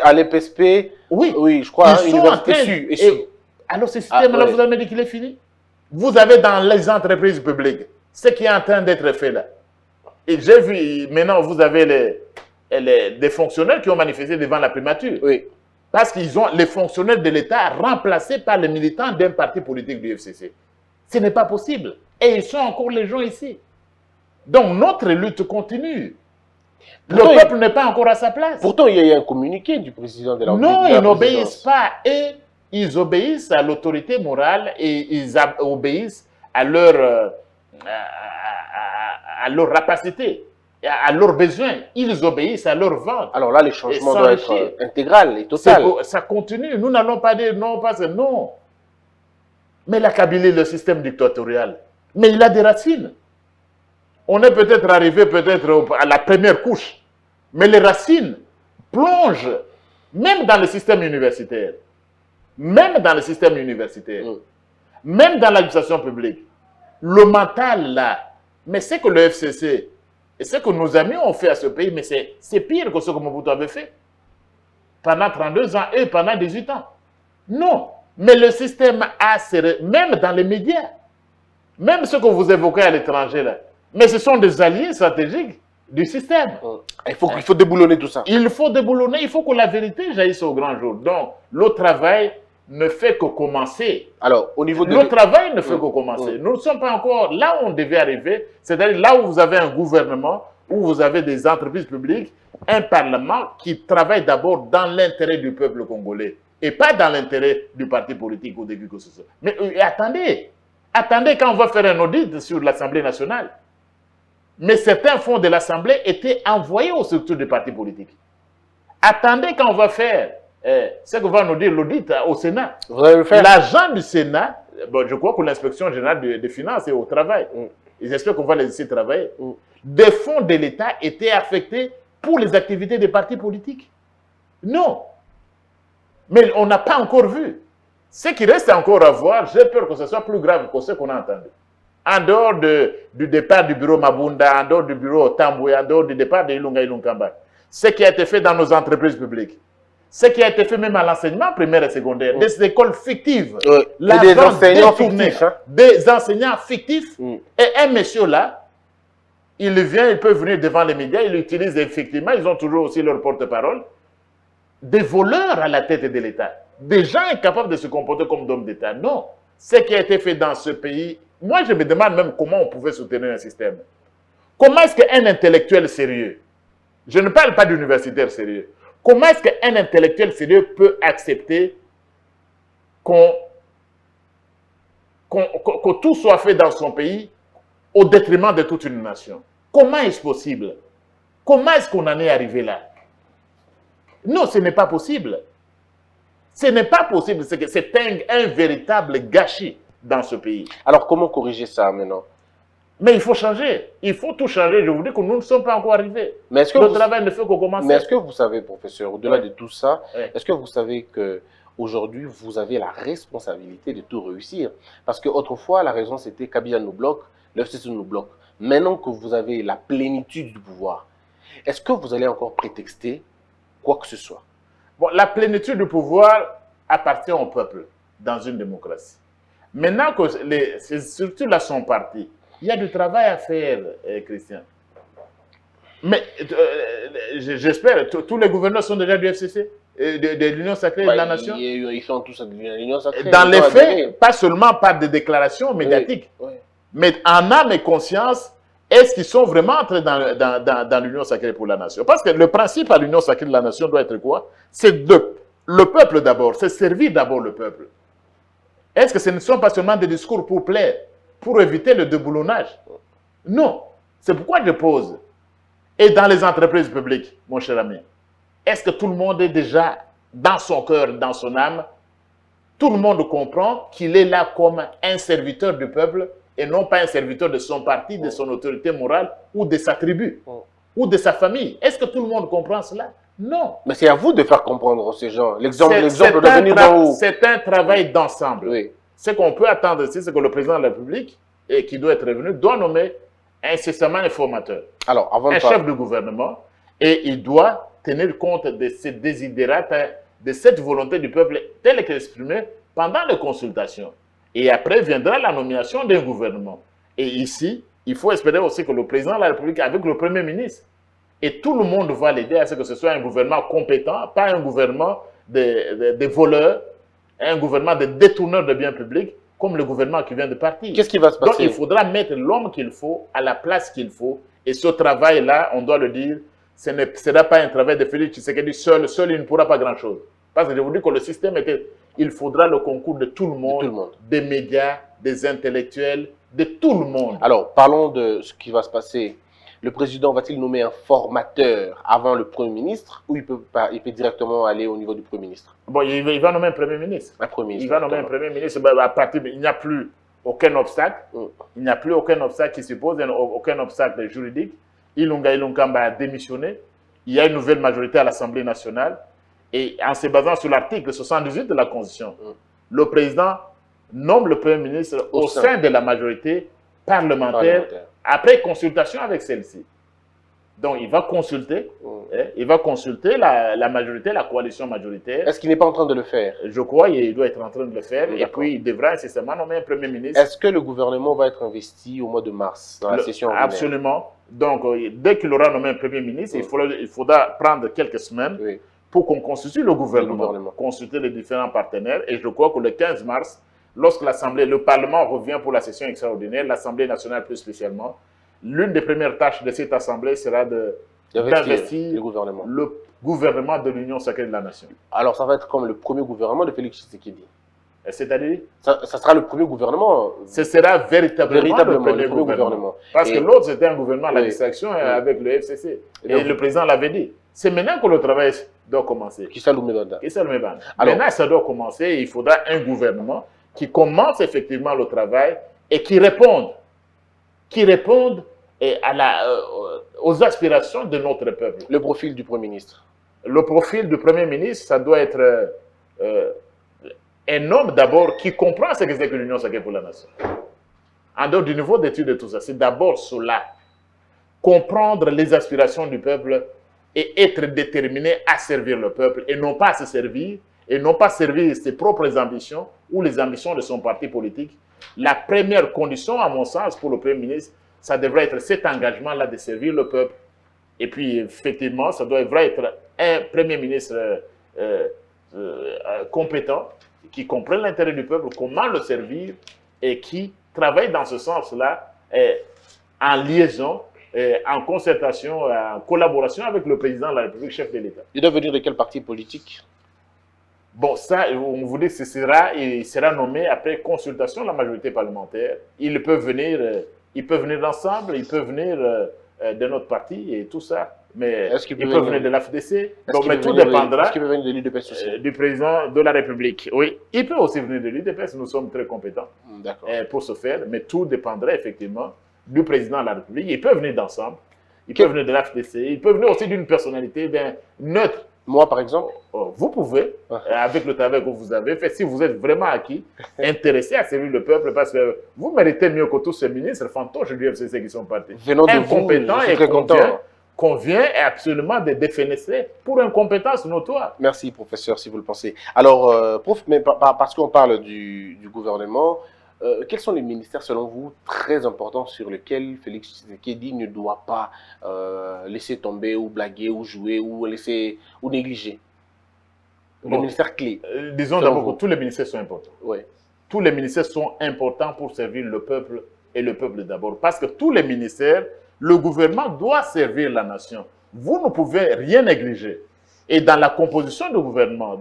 À l'EPSP, oui, je crois, ils sont en train. Alors ce système-là, vous avez dit qu'il est fini? Vous avez dans les entreprises publiques ce qui est en train d'être fait là. Et j'ai vu, maintenant vous avez des fonctionnaires qui ont manifesté devant la primature. Oui. Parce qu'ils ont les fonctionnaires de l'État remplacés par les militants d'un parti politique du FCC. Ce n'est pas possible. Et ils sont encore les gens ici. Donc notre lutte continue. Pourtant, Le peuple n'est pas encore à sa place. Pourtant, il y a eu un communiqué du président de la République. Non, ils n'obéissent pas. Et ils obéissent à l'autorité morale et ils obéissent à leur rapacité, à leurs besoins. Ils obéissent à leur ventre. Alors là, les changements doivent être intégral et total. Ça continue. Nous n'allons pas dire non, parce que non. Mais la Kabylie, le système dictatorial, mais il a des racines. On est peut-être arrivé à la première couche, mais les racines plongent même dans le système universitaire. Même dans le système universitaire. Même dans l'administration publique. Le mental, là, mais c'est que le FCC et ce que nos amis ont fait à ce pays, mais c'est pire que ce que Mobutu avait fait. Pendant 32 ans et pendant 18 ans. Non. Mais le système a même dans les médias, même ce que vous évoquez à l'étranger, là, mais ce sont des alliés stratégiques du système. Il faut déboulonner tout ça. Il faut déboulonner, il faut que la vérité jaillisse au grand jour. Donc, le travail ne fait que commencer. Alors, au niveau de... Le travail ne fait que commencer. Nous ne sommes pas encore là où on devait arriver, c'est-à-dire là où vous avez un gouvernement, où vous avez des entreprises publiques, un parlement qui travaille d'abord dans l'intérêt du peuple congolais et pas dans l'intérêt du parti politique ou de qui que ce soit. Mais attendez, quand on va faire un audit sur l'Assemblée nationale. Mais certains fonds de l'Assemblée étaient envoyés aux structures des partis politiques. Attendez quand on va faire ce que va nous dire l'audit au Sénat. L'agent du Sénat, bon, je crois que l'inspection générale des finances est au travail. J'espère qu'on va les laisser travailler. Des fonds de l'État étaient affectés pour les activités des partis politiques. Non. Mais on n'a pas encore vu. Ce qui reste encore à voir, j'ai peur que ce soit plus grave que ce qu'on a entendu. En dehors du départ du bureau Mabunda, en dehors du bureau Tamboué, en dehors du départ de Ilunga Ilunkamba, ce qui a été fait dans nos entreprises publiques, ce qui a été fait même à l'enseignement primaire et secondaire, des écoles fictives, des enseignants fictifs. Des enseignants fictifs. Et un monsieur là, il peut venir devant les médias, il utilise effectivement, ils ont toujours aussi leur porte-parole, des voleurs à la tête de l'État, des gens incapables de se comporter comme d'hommes d'État. Non, ce qui a été fait dans ce pays, moi je me demande même comment on pouvait soutenir un système. Comment est-ce qu'un intellectuel sérieux, je ne parle pas d'universitaire sérieux, comment est-ce qu'un intellectuel sérieux peut accepter que tout soit fait dans son pays au détriment de toute une nation? Comment est-ce possible? Comment est-ce qu'on en est arrivé là? Non, ce n'est pas possible. Ce n'est pas possible. C'est un véritable gâchis dans ce pays. Alors, comment corriger ça maintenant? Mais il faut changer. Il faut tout changer. Je vous dis que nous ne sommes pas encore arrivés. Le travail ne fait que commencer. Mais est-ce que vous savez, professeur, au-delà de tout ça, est-ce que vous savez qu'aujourd'hui, vous avez la responsabilité de tout réussir? Parce qu'autrefois, la raison, c'était Kabila nous bloque, le FCC nous bloque. Maintenant que vous avez la plénitude du pouvoir, est-ce que vous allez encore prétexter quoi que ce soit? Bon, la plénitude du pouvoir appartient au peuple dans une démocratie. Maintenant que ces structures-là sont parties, il y a du travail à faire, Christian. Mais j'espère, tous les gouverneurs sont déjà du FCC, de l'Union sacrée de la nation. Ils sont tous de l'Union sacrée. Dans les faits, pas seulement par des déclarations médiatiques, mais en âme et conscience, est-ce qu'ils sont vraiment entrés dans l'Union sacrée pour la nation? Parce que le principe à l'Union sacrée de la nation doit être quoi? C'est le peuple d'abord, c'est servir d'abord le peuple. Est-ce que ce ne sont pas seulement des discours pour plaire, pour éviter le déboulonnage? Non. C'est pourquoi je pose. Et dans les entreprises publiques, mon cher ami, est-ce que tout le monde est déjà dans son cœur, dans son âme? Tout le monde comprend qu'il est là comme un serviteur du peuple et non pas un serviteur de son parti, de son autorité morale ou de sa tribu ou de sa famille. Est-ce que tout le monde comprend cela? Non. Mais c'est à vous de faire comprendre ces gens. L'exemple de venir d'en haut. C'est un travail d'ensemble. Oui. Ce qu'on peut attendre ici, c'est que le président de la République, qui doit être revenu, doit nommer incessamment un formateur. Alors, un chef de gouvernement, et il doit tenir compte de ces désidérates, de cette volonté du peuple telle qu'exprimée pendant les consultations. Et après viendra la nomination d'un gouvernement. Et ici, il faut espérer aussi que le président de la République, avec le Premier ministre, et tout le monde va l'aider à ce que ce soit un gouvernement compétent, pas un gouvernement de voleurs, un gouvernement de détourneurs de biens publics, comme le gouvernement qui vient de partir. Qu'est-ce qui va se passer? Donc, il faudra mettre l'homme qu'il faut à la place qu'il faut. Et ce travail-là, on doit le dire, ce ne sera pas un travail de Félix Tshisekedi seul. Seul, il ne pourra pas grand-chose. Parce que je vous dis que le système était... Il faudra le concours de tout le monde, des médias, des intellectuels, de tout le monde. Alors, parlons de ce qui va se passer. Le président va-t-il nommer un formateur avant le Premier ministre ou il peut directement aller au niveau du Premier ministre? Bon, il va nommer un Premier ministre. Un Premier ministre. Il va nommer un Premier ministre. À partir, il n'y a plus aucun obstacle. Il n'y a plus aucun obstacle qui se pose, aucun obstacle juridique. Ilunga Ilunkamba a démissionné. Il y a une nouvelle majorité à l'Assemblée nationale. Et en se basant sur l'article 78 de la Constitution, le président nomme le Premier ministre au sein de la majorité parlementaire après consultation avec celle-ci. Donc, il va consulter, la majorité, la coalition majoritaire. Est-ce qu'il n'est pas en train de le faire? Je crois qu'il doit être en train de le faire. Et puis, il devra incessamment nommer un Premier ministre. Est-ce que le gouvernement va être investi au mois de mars, dans la session ordinaire? Absolument. Donc, dès qu'il aura nommé un Premier ministre, il faudra prendre quelques semaines pour qu'on constitue le gouvernement, consulter les différents partenaires. Et je crois que le 15 mars, lorsque le Parlement revient pour la session extraordinaire, l'Assemblée nationale plus spécialement, l'une des premières tâches de cette Assemblée sera d'investir le gouvernement de l'Union sacrée de la Nation. Alors, ça va être comme le premier gouvernement de Félix Tshisekedi. C'est-à-dire ça sera le premier gouvernement. Ce sera véritablement le premier gouvernement. Parce que l'autre, c'était un gouvernement à la distraction avec le FCC. Et le président l'avait dit. C'est maintenant que le travail doit commencer. Maintenant, ça doit commencer. Il faudra un gouvernement qui commence effectivement le travail et qui réponde aux aspirations de notre peuple. Le profil du Premier ministre. Le profil du Premier ministre, ça doit être un homme d'abord qui comprend ce que c'est que l'Union sacrée pour la nation. En dehors du niveau d'étude de tout ça, c'est d'abord cela. Comprendre les aspirations du peuple et être déterminé à servir le peuple et non pas à se servir, et non pas servir ses propres ambitions ou les ambitions de son parti politique. La première condition, à mon sens, pour le Premier ministre, ça devrait être cet engagement-là de servir le peuple. Et puis, effectivement, ça devrait être un Premier ministre compétent, qui comprenne l'intérêt du peuple, comment le servir, et qui travaille dans ce sens-là, en liaison, en concertation, en collaboration avec le président de la République, chef de l'État. Il doit venir de quel parti politique? Bon, ça, on vous dit que il sera nommé après consultation de la majorité parlementaire. Il peut venir ensemble, il peut venir de notre parti et tout ça. Mais il peut venir de l'AFDC. Donc, mais tout dépendra du président de la République. Oui, il peut aussi venir de l'UDPS. Nous sommes très compétents pour ce faire. Mais tout dépendra effectivement du président de la République. Il peut venir d'ensemble. Il peut venir de l'AFDC. Il peut venir aussi d'une personnalité neutre. Moi, par exemple? Vous pouvez, avec le travail que vous avez fait, si vous êtes vraiment acquis, intéressé à servir le peuple, parce que vous méritez mieux que tous ces ministres fantoches du FCC qui sont partis. Venant de incompétents et convient absolument de défenestrer pour incompétence notoire. Merci, professeur, si vous le pensez. Alors, prof, mais parce qu'on parle du gouvernement, quels sont les ministères, selon vous, très importants sur lesquels Félix Tshisekedi ne doit pas laisser tomber ou blaguer ou jouer ou négliger? Les ministères clés. Disons d'abord que tous les ministères sont importants. Oui. Tous les ministères sont importants pour servir le peuple et le peuple d'abord. Parce que tous les ministères, le gouvernement doit servir la nation. Vous ne pouvez rien négliger. Et dans la composition du gouvernement,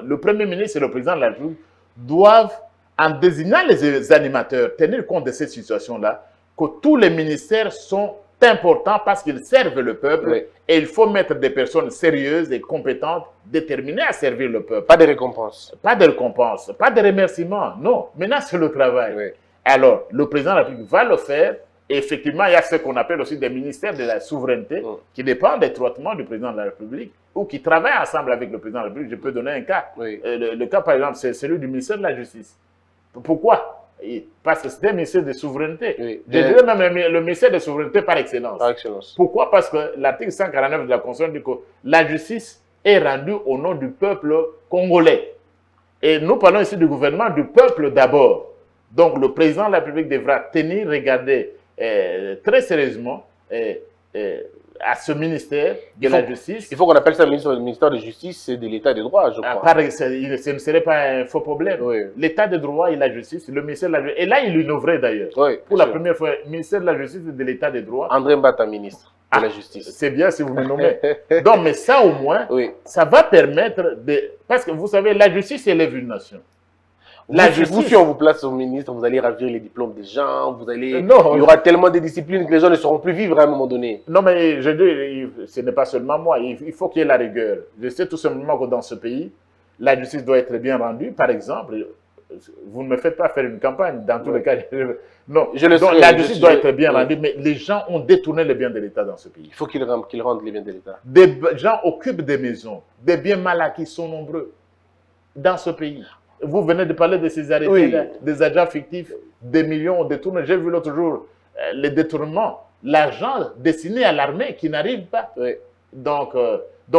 le Premier ministre et le président de la République doivent, en désignant les animateurs, tenir compte de cette situation-là, que tous les ministères sont importants parce qu'ils servent le peuple et il faut mettre des personnes sérieuses et compétentes, déterminées à servir le peuple. Pas de récompense. Pas de récompense, pas de remerciements, non. Maintenant, c'est le travail. Oui. Alors, le président de la République va le faire et effectivement, il y a ce qu'on appelle aussi des ministères de la souveraineté qui dépendent étroitement du président de la République ou qui travaillent ensemble avec le président de la République. Je peux donner un cas. Le cas, par exemple, c'est celui du ministère de la Justice. Pourquoi? Parce que c'est un ministère de souveraineté. Je dirais même le ministère de souveraineté par excellence. Pourquoi? Parce que l'article 149 de la Constitution dit que la justice est rendue au nom du peuple congolais. Et nous parlons ici du gouvernement du peuple d'abord. Donc le président de la République devra regarder très sérieusement à ce ministère de la Justice. Il faut qu'on appelle ça le ministère de Justice et de l'État de droit, je crois. Ce ne serait pas un faux problème. Oui. L'État de droit et la justice, le ministère de la justice. Et là, il innoverait d'ailleurs. Oui, pour la première fois, ministère de la justice et de l'État de droit. André Mbata, ministre de la Justice. C'est bien si vous me nommez. Donc, mais ça au moins, oui. ça va permettre de... Parce que vous savez, la justice élève une nation. Vous, si on vous place au ministre, vous allez ravir les diplômes des gens, il y aura tellement de disciplines que les gens ne sauront plus vivre à un moment donné. Non, mais je dis, ce n'est pas seulement moi, il faut qu'il y ait la rigueur. Je sais tout simplement que dans ce pays, la justice doit être bien rendue. Par exemple, vous ne me faites pas faire une campagne, dans tous les cas. Non, la justice doit être bien rendue, mais les gens ont détourné les biens de l'État dans ce pays. Il faut qu'ils rendent les biens de l'État. Des gens occupent des maisons, des biens mal acquis sont nombreux dans ce pays. Vous venez de parler de ces arrêtés, oui. Des agents fictifs, des millions détournés. J'ai vu l'autre jour les détournements, l'argent destiné à l'armée qui n'arrive pas. Oui. Donc,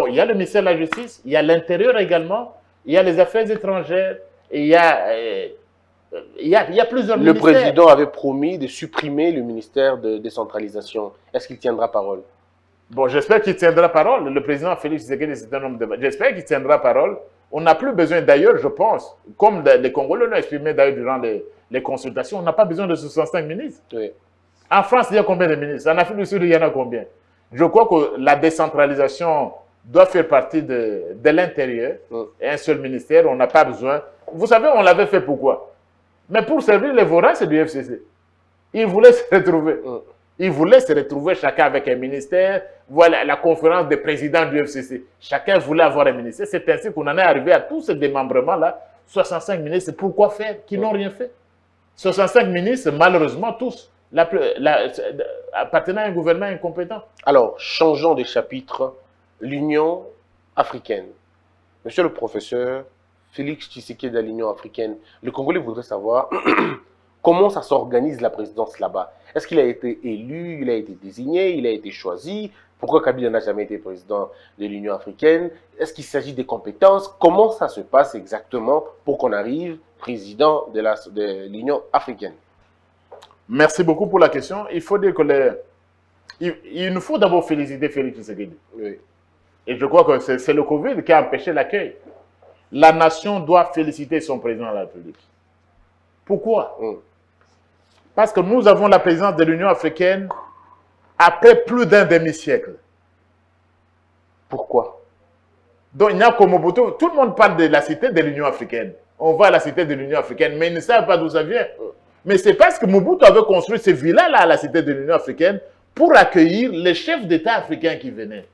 il y a le ministère de la Justice, il y a l'Intérieur également, il y a les Affaires étrangères, et il y a plusieurs ministères. Le président avait promis de supprimer le ministère de décentralisation. Est-ce qu'il tiendra parole? Bon, j'espère qu'il tiendra parole. Le président Félix Tshisekedi, c'est un homme de... J'espère qu'il tiendra parole. On n'a plus besoin, d'ailleurs, je pense, comme les Congolais l'ont exprimé d'ailleurs durant les consultations, on n'a pas besoin de 65 ministres. Oui. En France, il y a combien de ministres? En Afrique du Sud, il y en a combien? Je crois que la décentralisation doit faire partie de l'intérieur. Un seul ministère, on n'a pas besoin. Vous savez, on l'avait fait pourquoi? Mais pour servir les voraces du FCC. Ils voulaient se retrouver. Ils voulaient se retrouver chacun avec un ministère. Voilà la conférence des présidents du FCC. Chacun voulait avoir un ministère. C'est ainsi qu'on en est arrivé à tous ces démembrements-là. 65 ministres, pourquoi faire? Qui n'ont rien fait. 65 ministres, malheureusement, tous appartenant à un gouvernement incompétent. Alors, changeons de chapitre. L'Union africaine. Monsieur le professeur, Félix Tshisekedi de l'Union africaine, le Congolais voudrait savoir comment ça s'organise la présidence là-bas. Est-ce qu'il a été élu, il a été désigné, il a été choisi? Pourquoi Kabila n'a jamais été président de l'Union africaine? Est-ce qu'il s'agit des compétences? Comment ça se passe exactement pour qu'on arrive président de l'Union africaine? Merci beaucoup pour la question. Il faut dire que il nous faut d'abord féliciter Félix Tshisekedi. Oui. Et je crois que c'est le Covid qui a empêché l'accueil. La nation doit féliciter son président de la République. Pourquoi? Parce que nous avons la présidence de l'Union africaine après plus d'un demi-siècle. Pourquoi? Donc, il n'y a qu'au Mobutu. Tout le monde parle de la cité de l'Union africaine. On va à la cité de l'Union africaine, mais ils ne savent pas d'où ça vient. Mais c'est parce que Mobutu avait construit ces villas-là à la cité de l'Union africaine pour accueillir les chefs d'État africains qui venaient.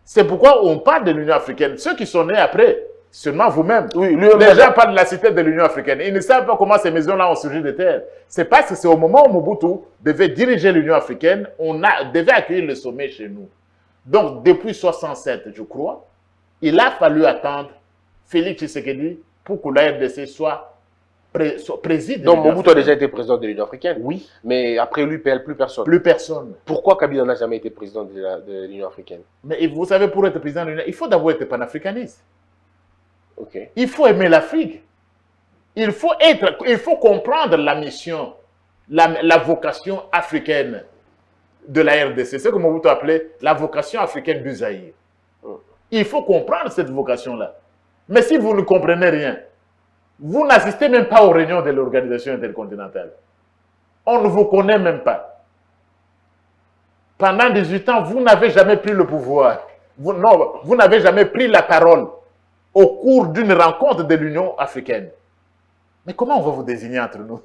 C'est pourquoi on parle de l'Union africaine. Ceux qui sont nés après, seulement vous-même. Oui, les gens parlent de la cité de l'Union africaine. Ils ne savent pas comment ces maisons-là ont surgi de terre. C'est parce que c'est au moment où Mobutu devait diriger l'Union africaine, on devait accueillir le sommet chez nous. Donc, depuis 1967, je crois, il a fallu attendre Félix Tshisekedi pour que la RDC soit préside. Donc, Mobutu a déjà été président de l'Union africaine? Oui. Mais après lui, plus personne? Plus personne. Pourquoi Kabila n'a jamais été président de l'Union africaine? Mais vous savez, pour être président de l'Union, il faut d'abord être panafricaniste. Okay. Il faut aimer l'Afrique. Il faut comprendre la mission, la vocation africaine de la RDC. C'est ce que Mobutu appelait la vocation africaine du Zaïre. Il faut comprendre cette vocation-là. Mais si vous ne comprenez rien, vous n'assistez même pas aux réunions de l'organisation intercontinentale. On ne vous connaît même pas. Pendant 18 ans, vous n'avez jamais pris le pouvoir. Vous n'avez jamais pris la parole au cours d'une rencontre de l'Union africaine. Mais comment on va vous désigner entre nous?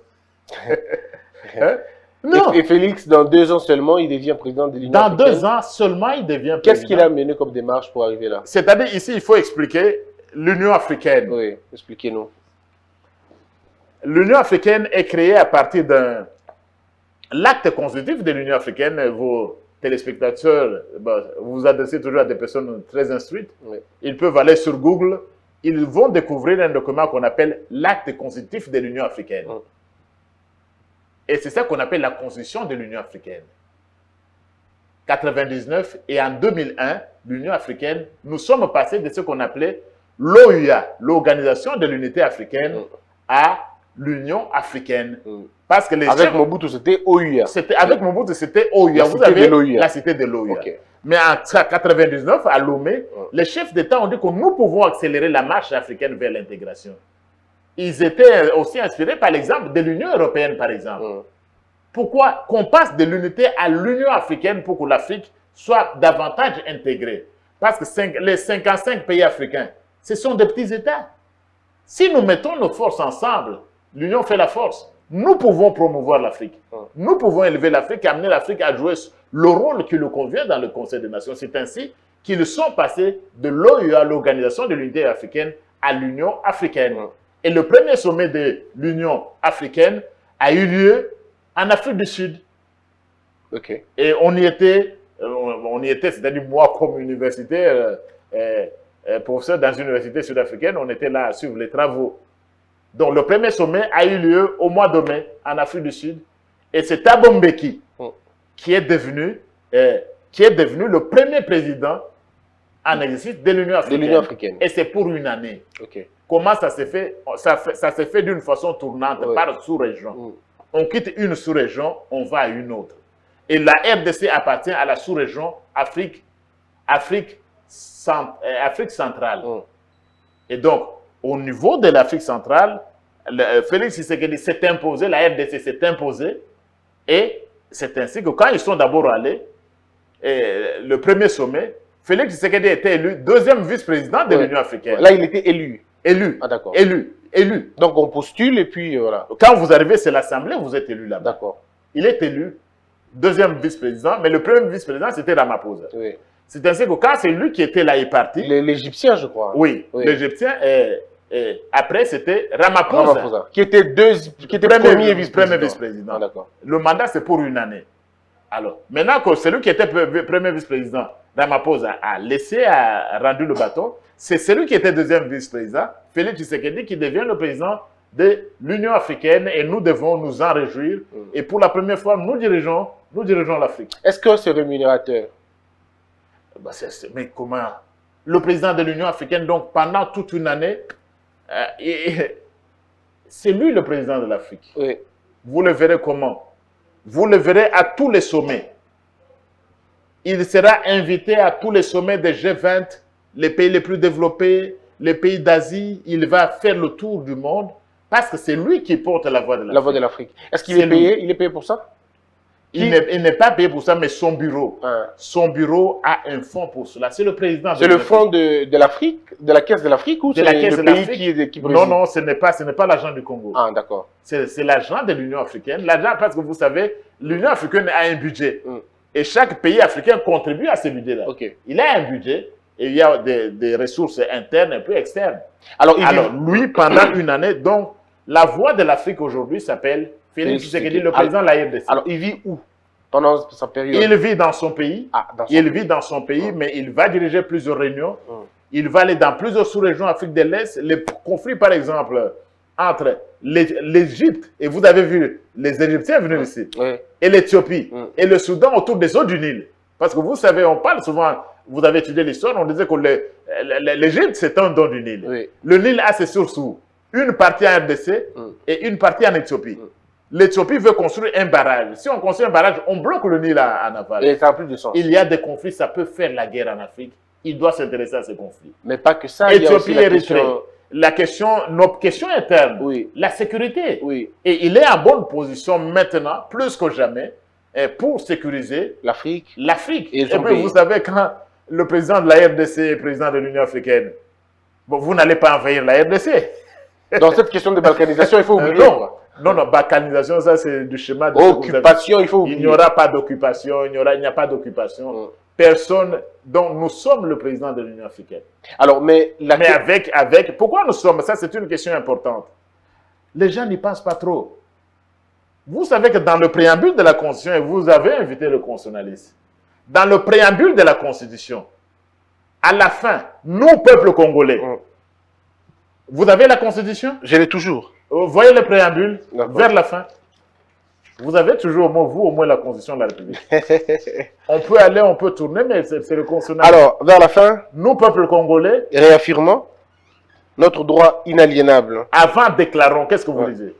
Hein? Non. Et Félix, dans 2 ans seulement, il devient président de l'Union africaine. Dans 2 ans seulement, il devient président. Qu'est-ce qu'il a mené comme démarche pour arriver là? C'est-à-dire, ici, il faut expliquer l'Union africaine. Oui, expliquez-nous. L'Union africaine est créée à partir d'un acte constitutif de l'Union africaine. Vos téléspectateurs, vous vous adressez toujours à des personnes très instruites. Oui. Ils peuvent aller sur Google. Ils vont découvrir un document qu'on appelle l'acte constitutif de l'Union africaine. Et c'est ça qu'on appelle la constitution de l'Union africaine. 1999 et en 2001, l'Union africaine, nous sommes passés de ce qu'on appelait l'OUA, l'Organisation de l'Unité africaine, à l'Union africaine. Parce que les avec chefs, Mobutu, c'était OUA. avec Mobutu, c'était OUA. La Vous cité avez de l'OUA. la cité de l'OUA. Ok. Mais en 1999, à Lomé, les chefs d'État ont dit que nous pouvons accélérer la marche africaine vers l'intégration. Ils étaient aussi inspirés par l'exemple de l'Union européenne, par exemple. Pourquoi qu'on passe de l'unité à l'Union africaine pour que l'Afrique soit davantage intégrée? Parce que les 55 pays africains, ce sont des petits États. Si nous mettons nos forces ensemble, l'Union fait la force. Nous pouvons promouvoir l'Afrique. Nous pouvons élever l'Afrique et amener l'Afrique à jouer le rôle qui lui convient dans le Conseil des Nations. C'est ainsi qu'ils sont passés de l'OUA, l'Organisation de l'Unité africaine, à l'Union africaine. Et le premier sommet de l'Union africaine a eu lieu en Afrique du Sud. Ok. Et on y était, c'est-à-dire moi comme universitaire, professeur dans une université sud-africaine, on était là à suivre les travaux. Donc le premier sommet a eu lieu au mois de mai en Afrique du Sud. Et c'est Thabo Mbeki qui est devenu le premier président en exercice de l'Union africaine. Et c'est pour une année. Ok. Comment ça s'est fait? Ça s'est fait d'une façon tournante par sous-région. On quitte une sous-région, on va à une autre. Et la RDC appartient à la sous-région Afrique centrale. Et donc, au niveau de l'Afrique centrale, Félix Tshisekedi s'est imposé, la RDC s'est imposée, et c'est ainsi que quand ils sont d'abord allés, le premier sommet, Félix Tshisekedi était élu deuxième vice-président de l'Union africaine. Là, il était élu. Élu. Ah, d'accord. Élu. Donc, on postule et puis voilà. Quand vous arrivez, c'est l'Assemblée, vous êtes élu là-bas. D'accord. Il est élu deuxième vice-président, mais le premier vice-président, c'était Ramaphosa. Oui. C'est ainsi que quand c'est lui qui était là, il est parti. L'Égyptien, je crois. Oui, l'Égyptien. Après, c'était Ramaphosa. Qui était premier vice-président. Ah, d'accord. Le mandat, c'est pour une année. Alors, maintenant que celui qui était premier vice-président, Ramaphosa, a rendu le bâton, c'est celui qui était deuxième vice-président, Félix Tshisekedi, qui devient le président de l'Union africaine, et nous devons nous en réjouir. Et pour la première fois, nous dirigeons l'Afrique. Est-ce que c'est rémunérateur? Mais comment? Le président de l'Union africaine, donc pendant toute une année, c'est lui le président de l'Afrique. Oui. Vous le verrez comment? Vous le verrez à tous les sommets. Il sera invité à tous les sommets des G20, les pays les plus développés, les pays d'Asie. Il va faire le tour du monde parce que c'est lui qui porte la voix de l'Afrique. La voix de l'Afrique. Est-ce qu'il est payé? Il est payé pour ça? Il n'est pas payé pour ça, mais son bureau a un fonds pour cela. C'est le président. C'est le fonds de l'Afrique, de la Caisse de l'Afrique, ou c'est le pays qui préside? Non, ce n'est pas l'argent du Congo. Ah, d'accord. C'est l'argent de l'Union africaine. L'argent, parce que vous savez, l'Union africaine a un budget. Et chaque pays africain contribue à ce budget-là. Okay. Il a un budget et il y a des ressources internes et puis externes. Alors lui, pendant une année, donc, la voix de l'Afrique aujourd'hui s'appelle Félix Tshisekedi, le président de la RDC. Alors, il vit où pendant sa période? Il vit dans son pays. Vit dans son pays, mais il va diriger plusieurs réunions. Il va aller dans plusieurs sous-régions d'Afrique de l'Est. Les conflits, par exemple, entre l'Égypte, et vous avez vu les Égyptiens venus ici, et l'Éthiopie, et le Soudan autour des eaux du Nil. Parce que vous savez, on parle souvent, vous avez étudié l'histoire, on disait que l'Égypte, c'est un don du Nil. Oui. Le Nil a ses sources où? Une partie en RDC et une partie en Éthiopie. L'Éthiopie veut construire un barrage. Si on construit un barrage, on bloque le Nil en aval. Et ça n'a plus de sens. Il y a des conflits, ça peut faire la guerre en Afrique. Il doit s'intéresser à ces conflits. Mais pas que ça. Éthiopie, Érythrée. Nos questions internes, la sécurité. Et il est en bonne position maintenant, plus que jamais, pour sécuriser l'Afrique. Et puis vous savez, quand le président de la RDC est président de l'Union africaine, bon, vous n'allez pas envahir la RDC. Dans cette question de balkanisation, il faut oublier. Non, balkanisation, ça c'est du schéma de occupation, il faut oublier. Il n'y aura pas d'occupation, il n'y a pas d'occupation. Personne, donc nous sommes le président de l'Union africaine. Alors, mais pourquoi nous sommes? Ça, c'est une question importante. Les gens n'y pensent pas trop. Vous savez que dans le préambule de la Constitution, et vous avez invité le constitutionnaliste, dans le préambule de la Constitution, à la fin, nous, peuple congolais, vous avez la Constitution? Je l'ai toujours. Vous voyez le préambule, vers la fin. Vous avez toujours, vous, au moins la Constitution de la République. On peut aller, on peut tourner, mais c'est le constitutionnel. Alors, vers la fin, nous, peuple congolais, réaffirmons notre droit inaliénable. Avant, déclarons, qu'est-ce que vous lisez?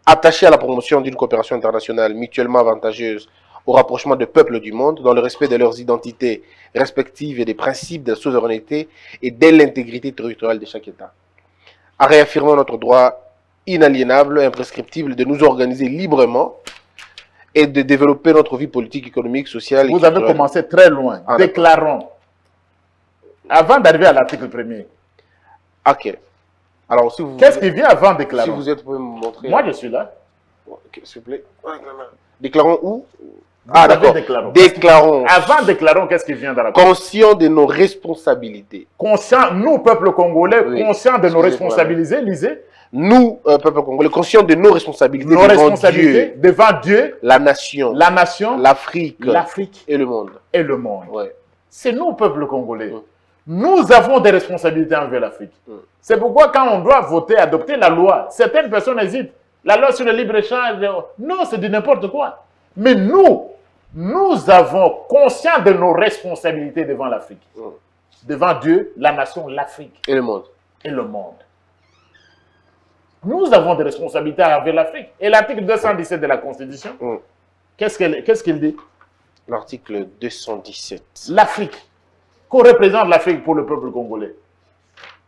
Attaché à la promotion d'une coopération internationale mutuellement avantageuse au rapprochement des peuples du monde, dans le respect de leurs identités respectives et des principes de la souveraineté et de l'intégrité territoriale de chaque État. À réaffirmer notre droit inaliénable et imprescriptible de nous organiser librement et de développer notre vie politique, économique, sociale et Vous avez commencé très loin. Déclarons. Avant d'arriver à l'article 1er. Ok. Alors, si vous... Qu'est-ce qui vient avant déclarons? Si vous êtes, vous pouvez me montrer... Moi, je suis là. Ok, s'il vous plaît. Déclarons où? Ah, d'accord. Déclarons. Avant déclarons, qu'est-ce qui vient dans la conscient de nos responsabilités. Conscient, nous, peuple congolais, oui. Conscient de nos responsabilités, lisez. Nous, peuple congolais, conscients de nos responsabilités, devant Dieu, la nation, l'Afrique, et le monde. Et le monde. Ouais. C'est nous, peuple congolais. Nous avons des responsabilités envers l'Afrique. C'est pourquoi quand on doit voter, adopter la loi, certaines personnes hésitent. La loi sur le libre-échange, non, c'est du n'importe quoi. Mais nous avons conscience de nos responsabilités devant l'Afrique. Devant Dieu, la nation, l'Afrique. Et le monde. Et le monde. Nous avons des responsabilités envers l'Afrique. Et l'article 217 de la Constitution, qu'est-ce qu'il dit? L'article 217. L'Afrique. Qu'on représente l'Afrique pour le peuple congolais.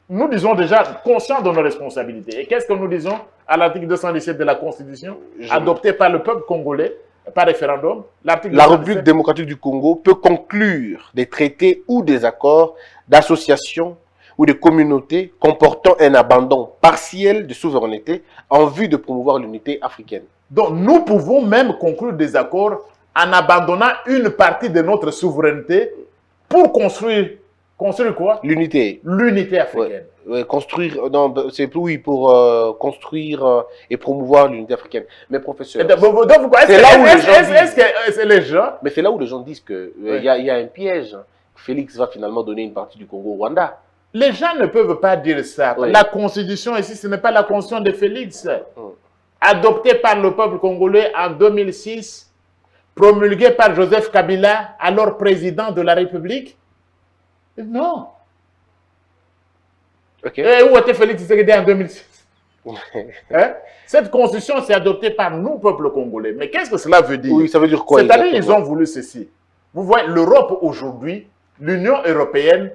Nous disons déjà conscients de nos responsabilités. Et qu'est-ce que nous disons à l'article 217 de la Constitution, adopté par le peuple congolais, par référendum? La République démocratique du Congo peut conclure des traités ou des accords d'association ou de communautés comportant un abandon partiel de souveraineté en vue de promouvoir l'unité africaine. Donc nous pouvons même conclure des accords en abandonnant une partie de notre souveraineté pour construire quoi? L'unité. L'unité africaine. Ouais, construire, non, c'est oui, pour construire et promouvoir l'unité africaine. Mais professeur, c'est là où les gens... Mais c'est là où les gens disent qu'il y a un piège. Félix va finalement donner une partie du Congo au Rwanda. Les gens ne peuvent pas dire ça. Oui. La constitution ici, ce n'est pas la constitution de Félix. Adoptée par le peuple congolais en 2006, promulguée par Joseph Kabila, alors président de la République. Non. Okay. Et où était Félix Tshisekedi en 2006? Cette constitution s'est adoptée par nous, peuple congolais. Mais qu'est-ce que cela veut dire? Oui, ça veut dire quoi? C'est-à-dire qu'ils ont voulu ceci. Vous voyez, l'Europe aujourd'hui, l'Union européenne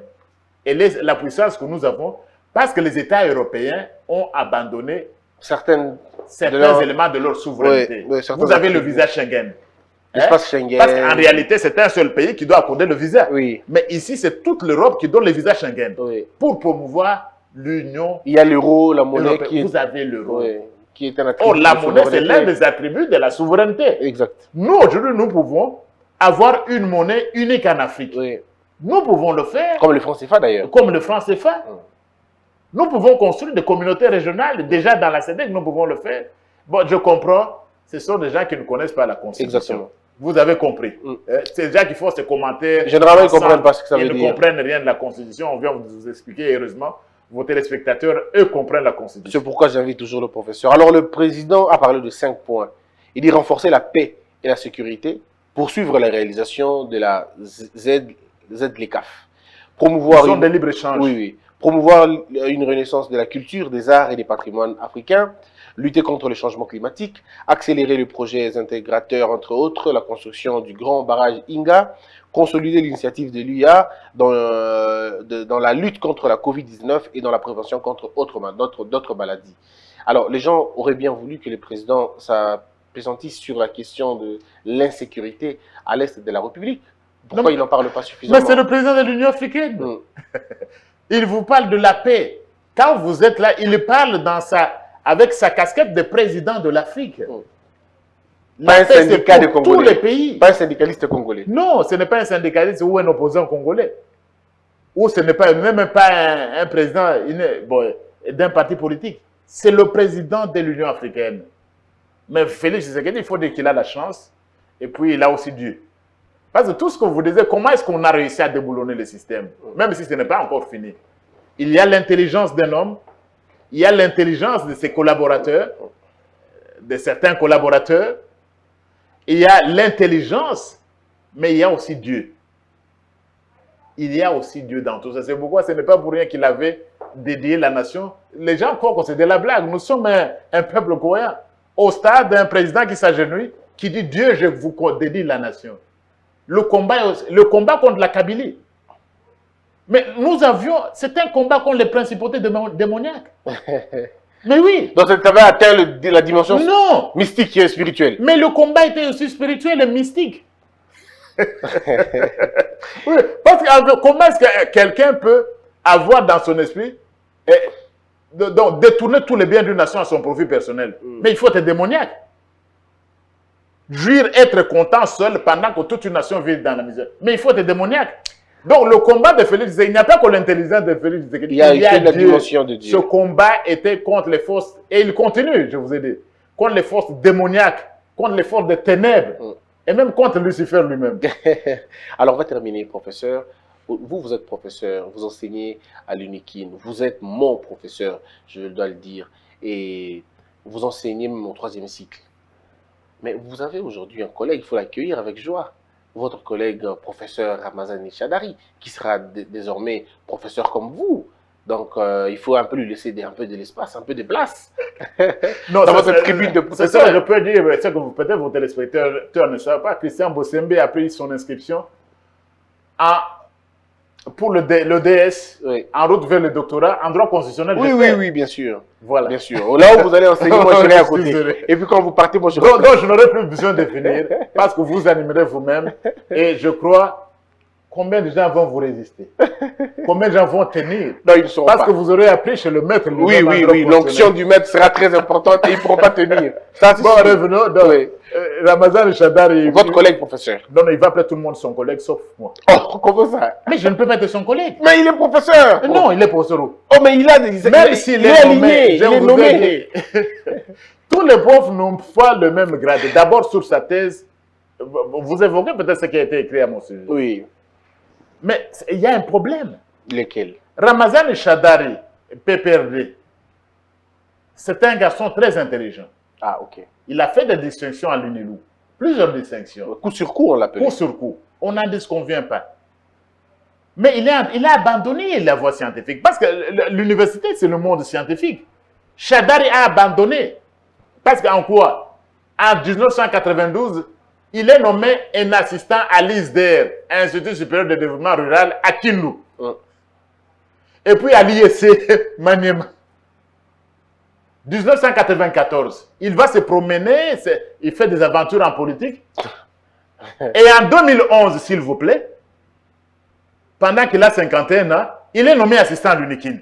et la puissance que nous avons, parce que les États européens ont abandonné certains éléments de leur souveraineté. Vous avez le visa Schengen. Schengen. Parce qu'en réalité, c'est un seul pays qui doit accorder le visa. Oui. Mais ici, c'est toute l'Europe qui donne le visa Schengen pour promouvoir l'union. Il y a l'euro, la monnaie qui est... Vous avez l'euro. Oui. Qui est un attribut. Or, la monnaie, c'est l'un des attributs de la souveraineté. Exact. Nous, aujourd'hui, nous pouvons avoir une monnaie unique en Afrique. Oui. Nous pouvons le faire. Comme le franc CFA d'ailleurs. Comme le franc CFA. Nous pouvons construire des communautés régionales. Déjà dans la SEDEC, nous pouvons le faire. Bon, je comprends. Ce sont des gens qui ne connaissent pas la Constitution. Exactement. Vous avez compris. C'est déjà qu'ils font ces commentaires. Généralement, ils ne comprennent pas ce que ça veut dire. Ils ne comprennent rien de la Constitution. On vient vous expliquer. Et heureusement, vos téléspectateurs, eux, comprennent la Constitution. C'est pourquoi j'invite toujours le professeur. Alors, le président a parlé de 5 points. Il dit renforcer la paix et la sécurité, poursuivre la réalisation de la ZLECAf. Promouvoir zone de libre-échange. Oui. Promouvoir une renaissance de la culture, des arts et des patrimoines africains, lutter contre le changement climatique, accélérer les projets intégrateurs, entre autres, la construction du grand barrage Inga, consolider l'initiative de l'UIA dans la lutte contre la Covid-19 et dans la prévention contre d'autres maladies. Alors, les gens auraient bien voulu que le président s'appesantisse sur la question de l'insécurité à l'est de la République. Pourquoi il n'en parle pas suffisamment? Mais c'est le président de l'Union africaine. Il vous parle de la paix. Quand vous êtes là, il parle avec sa casquette de président de l'Afrique. Pas un syndicat de Congolais. Tous les pays. Pas un syndicaliste congolais. Non, ce n'est pas un syndicaliste ou un opposant congolais. Ou ce n'est pas même pas un président d'un parti politique. C'est le président de l'Union africaine. Mais Félix Tshisekedi, il faut dire qu'il a la chance. Et puis, il a aussi Dieu. Parce que tout ce que vous disiez, comment est-ce qu'on a réussi à déboulonner le système? Même si ce n'est pas encore fini. Il y a l'intelligence d'un homme. Il y a l'intelligence de ses collaborateurs, de certains collaborateurs. Il y a l'intelligence, mais il y a aussi Dieu. Il y a aussi Dieu dans tout ça. C'est pourquoi ce n'est pas pour rien qu'il avait dédié la nation. Les gens croient que c'est de la blague. Nous sommes un peuple croyant. Au stade d'un président qui s'agenouille, qui dit Dieu, je vous dédie la nation. Le combat contre la Kabylie. Mais c'est un combat contre les principautés démoniaques. Mais oui. Donc ça avait atteint la dimension non. mystique et spirituelle. Mais le combat était aussi spirituel et mystique. Oui, parce que comment est-ce que quelqu'un peut avoir dans son esprit donc détourner tous les biens d'une nation à son profit personnel? Mais il faut être démoniaque. Jouir, être content seul pendant que toute une nation vit dans la misère. Mais il faut être démoniaque. Donc le combat de Félix, il n'y a pas que l'intelligence de Félix. Il y a la dimension de Dieu. Ce combat était contre les forces, et il continue, je vous ai dit, contre les forces démoniaques, contre les forces de ténèbres, et même contre Lucifer lui-même. Alors on va terminer, professeur. Vous êtes professeur, vous enseignez à l'UNIKIN, vous êtes mon professeur, je dois le dire, et vous enseignez mon 3e cycle. Mais vous avez aujourd'hui un collègue, il faut l'accueillir avec joie. Votre collègue professeur Ramazani Chadari, qui sera désormais professeur comme vous. Donc, il faut un peu lui laisser un peu de l'espace, un peu de place. Non, dans votre tribune de professeur. C'est ça, je peux dire, c'est que peut-être vos téléspectateurs ne savent pas, Christian Bossembe a pris son inscription pour le DS, oui, en route vers le doctorat, en droit constitutionnel. Oui, bien sûr. Voilà. Bien sûr. Là où vous allez enseigner, moi je serai à côté. Et puis quand vous partez, moi je serai donc je n'aurai plus besoin de finir, parce que vous animerez vous-même. Et je crois, combien de gens vont vous résister? Combien de gens vont tenir? Non, ils ne seront parce pas. Que vous aurez appris chez le maître. Oui. L'onction du maître sera très importante et ils ne pourront pas tenir. Ça, bon, revenons. Donc, oui. Ramazan Chadari. Votre collègue, professeur. Non, il va appeler tout le monde son collègue, sauf moi. Oh, comment ça? Mais je ne peux pas être son collègue. Mais il est professeur. Non, il est professeur où? Oh, mais il a des... Même s'il est aligné, il est nommé. Tous les profs n'ont pas le même grade. D'abord, sur sa thèse, vous évoquez peut-être ce qui a été écrit à mon sujet. Oui. Mais il y a un problème. Lequel? Ramazan Chadari, PPRD, c'est un garçon très intelligent. Ah, ok. Il a fait des distinctions à l'UNILOU. Plusieurs distinctions. Coup sur coup, on l'appelle. Coup sur coup. On n'en disconvient pas. Mais il a abandonné la voie scientifique. Parce que l'université, c'est le monde scientifique. Chadari a abandonné. Parce qu'en quoi? En 1992, il est nommé un assistant à l'ISDR, Institut supérieur de développement rural, à Kindu. Et puis à l'IEC, Maniema. 1994, il va se promener, il fait des aventures en politique. Et en 2011, s'il vous plaît, pendant qu'il a 51 ans, il est nommé assistant à l'UNIKIN.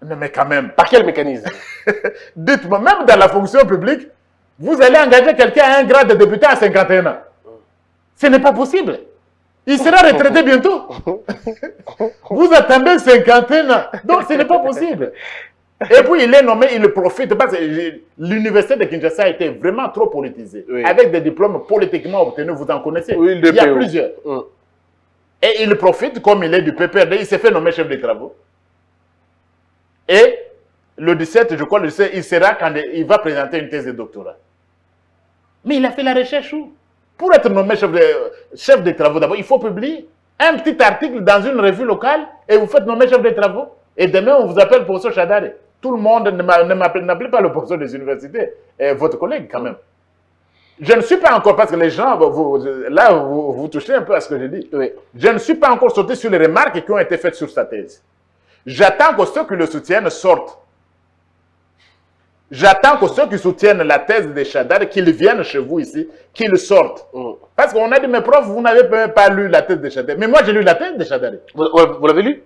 Mais quand même. Par quel mécanisme? Dites-moi, même dans la fonction publique, vous allez engager quelqu'un à un grade de député à 51 ans. Ce n'est pas possible. Il sera retraité bientôt. Vous attendez 51 ans. Donc, ce n'est pas possible. Et puis, il est nommé, il profite. Parce que l'université de Kinshasa a été vraiment trop politisée. Oui. Avec des diplômes politiquement obtenus, vous en connaissez. Oui, il y a plusieurs. Et il profite, comme il est du PPRD, il s'est fait nommer chef de travaux. Et le 17, je crois, le 17, il sera quand il va présenter une thèse de doctorat. Mais il a fait la recherche où? Pour être nommé chef de travaux, d'abord, il faut publier un petit article dans une revue locale et vous faites nommer chef de travaux. Et demain, on vous appelle professeur Chadari. Tout le monde n'appelle pas le professeur des universités, votre collègue quand même. Je ne suis pas encore, parce que les gens, vous touchez un peu à ce que je dis. Oui. Je ne suis pas encore sauté sur les remarques qui ont été faites sur sa thèse. J'attends que ceux qui le soutiennent sortent. J'attends que ceux qui soutiennent la thèse de Chadari, qu'ils viennent chez vous ici, qu'ils sortent. Parce qu'on a dit, mes profs, vous n'avez même pas lu la thèse de Chadari. Mais moi, j'ai lu la thèse de Chadari. Vous l'avez lu?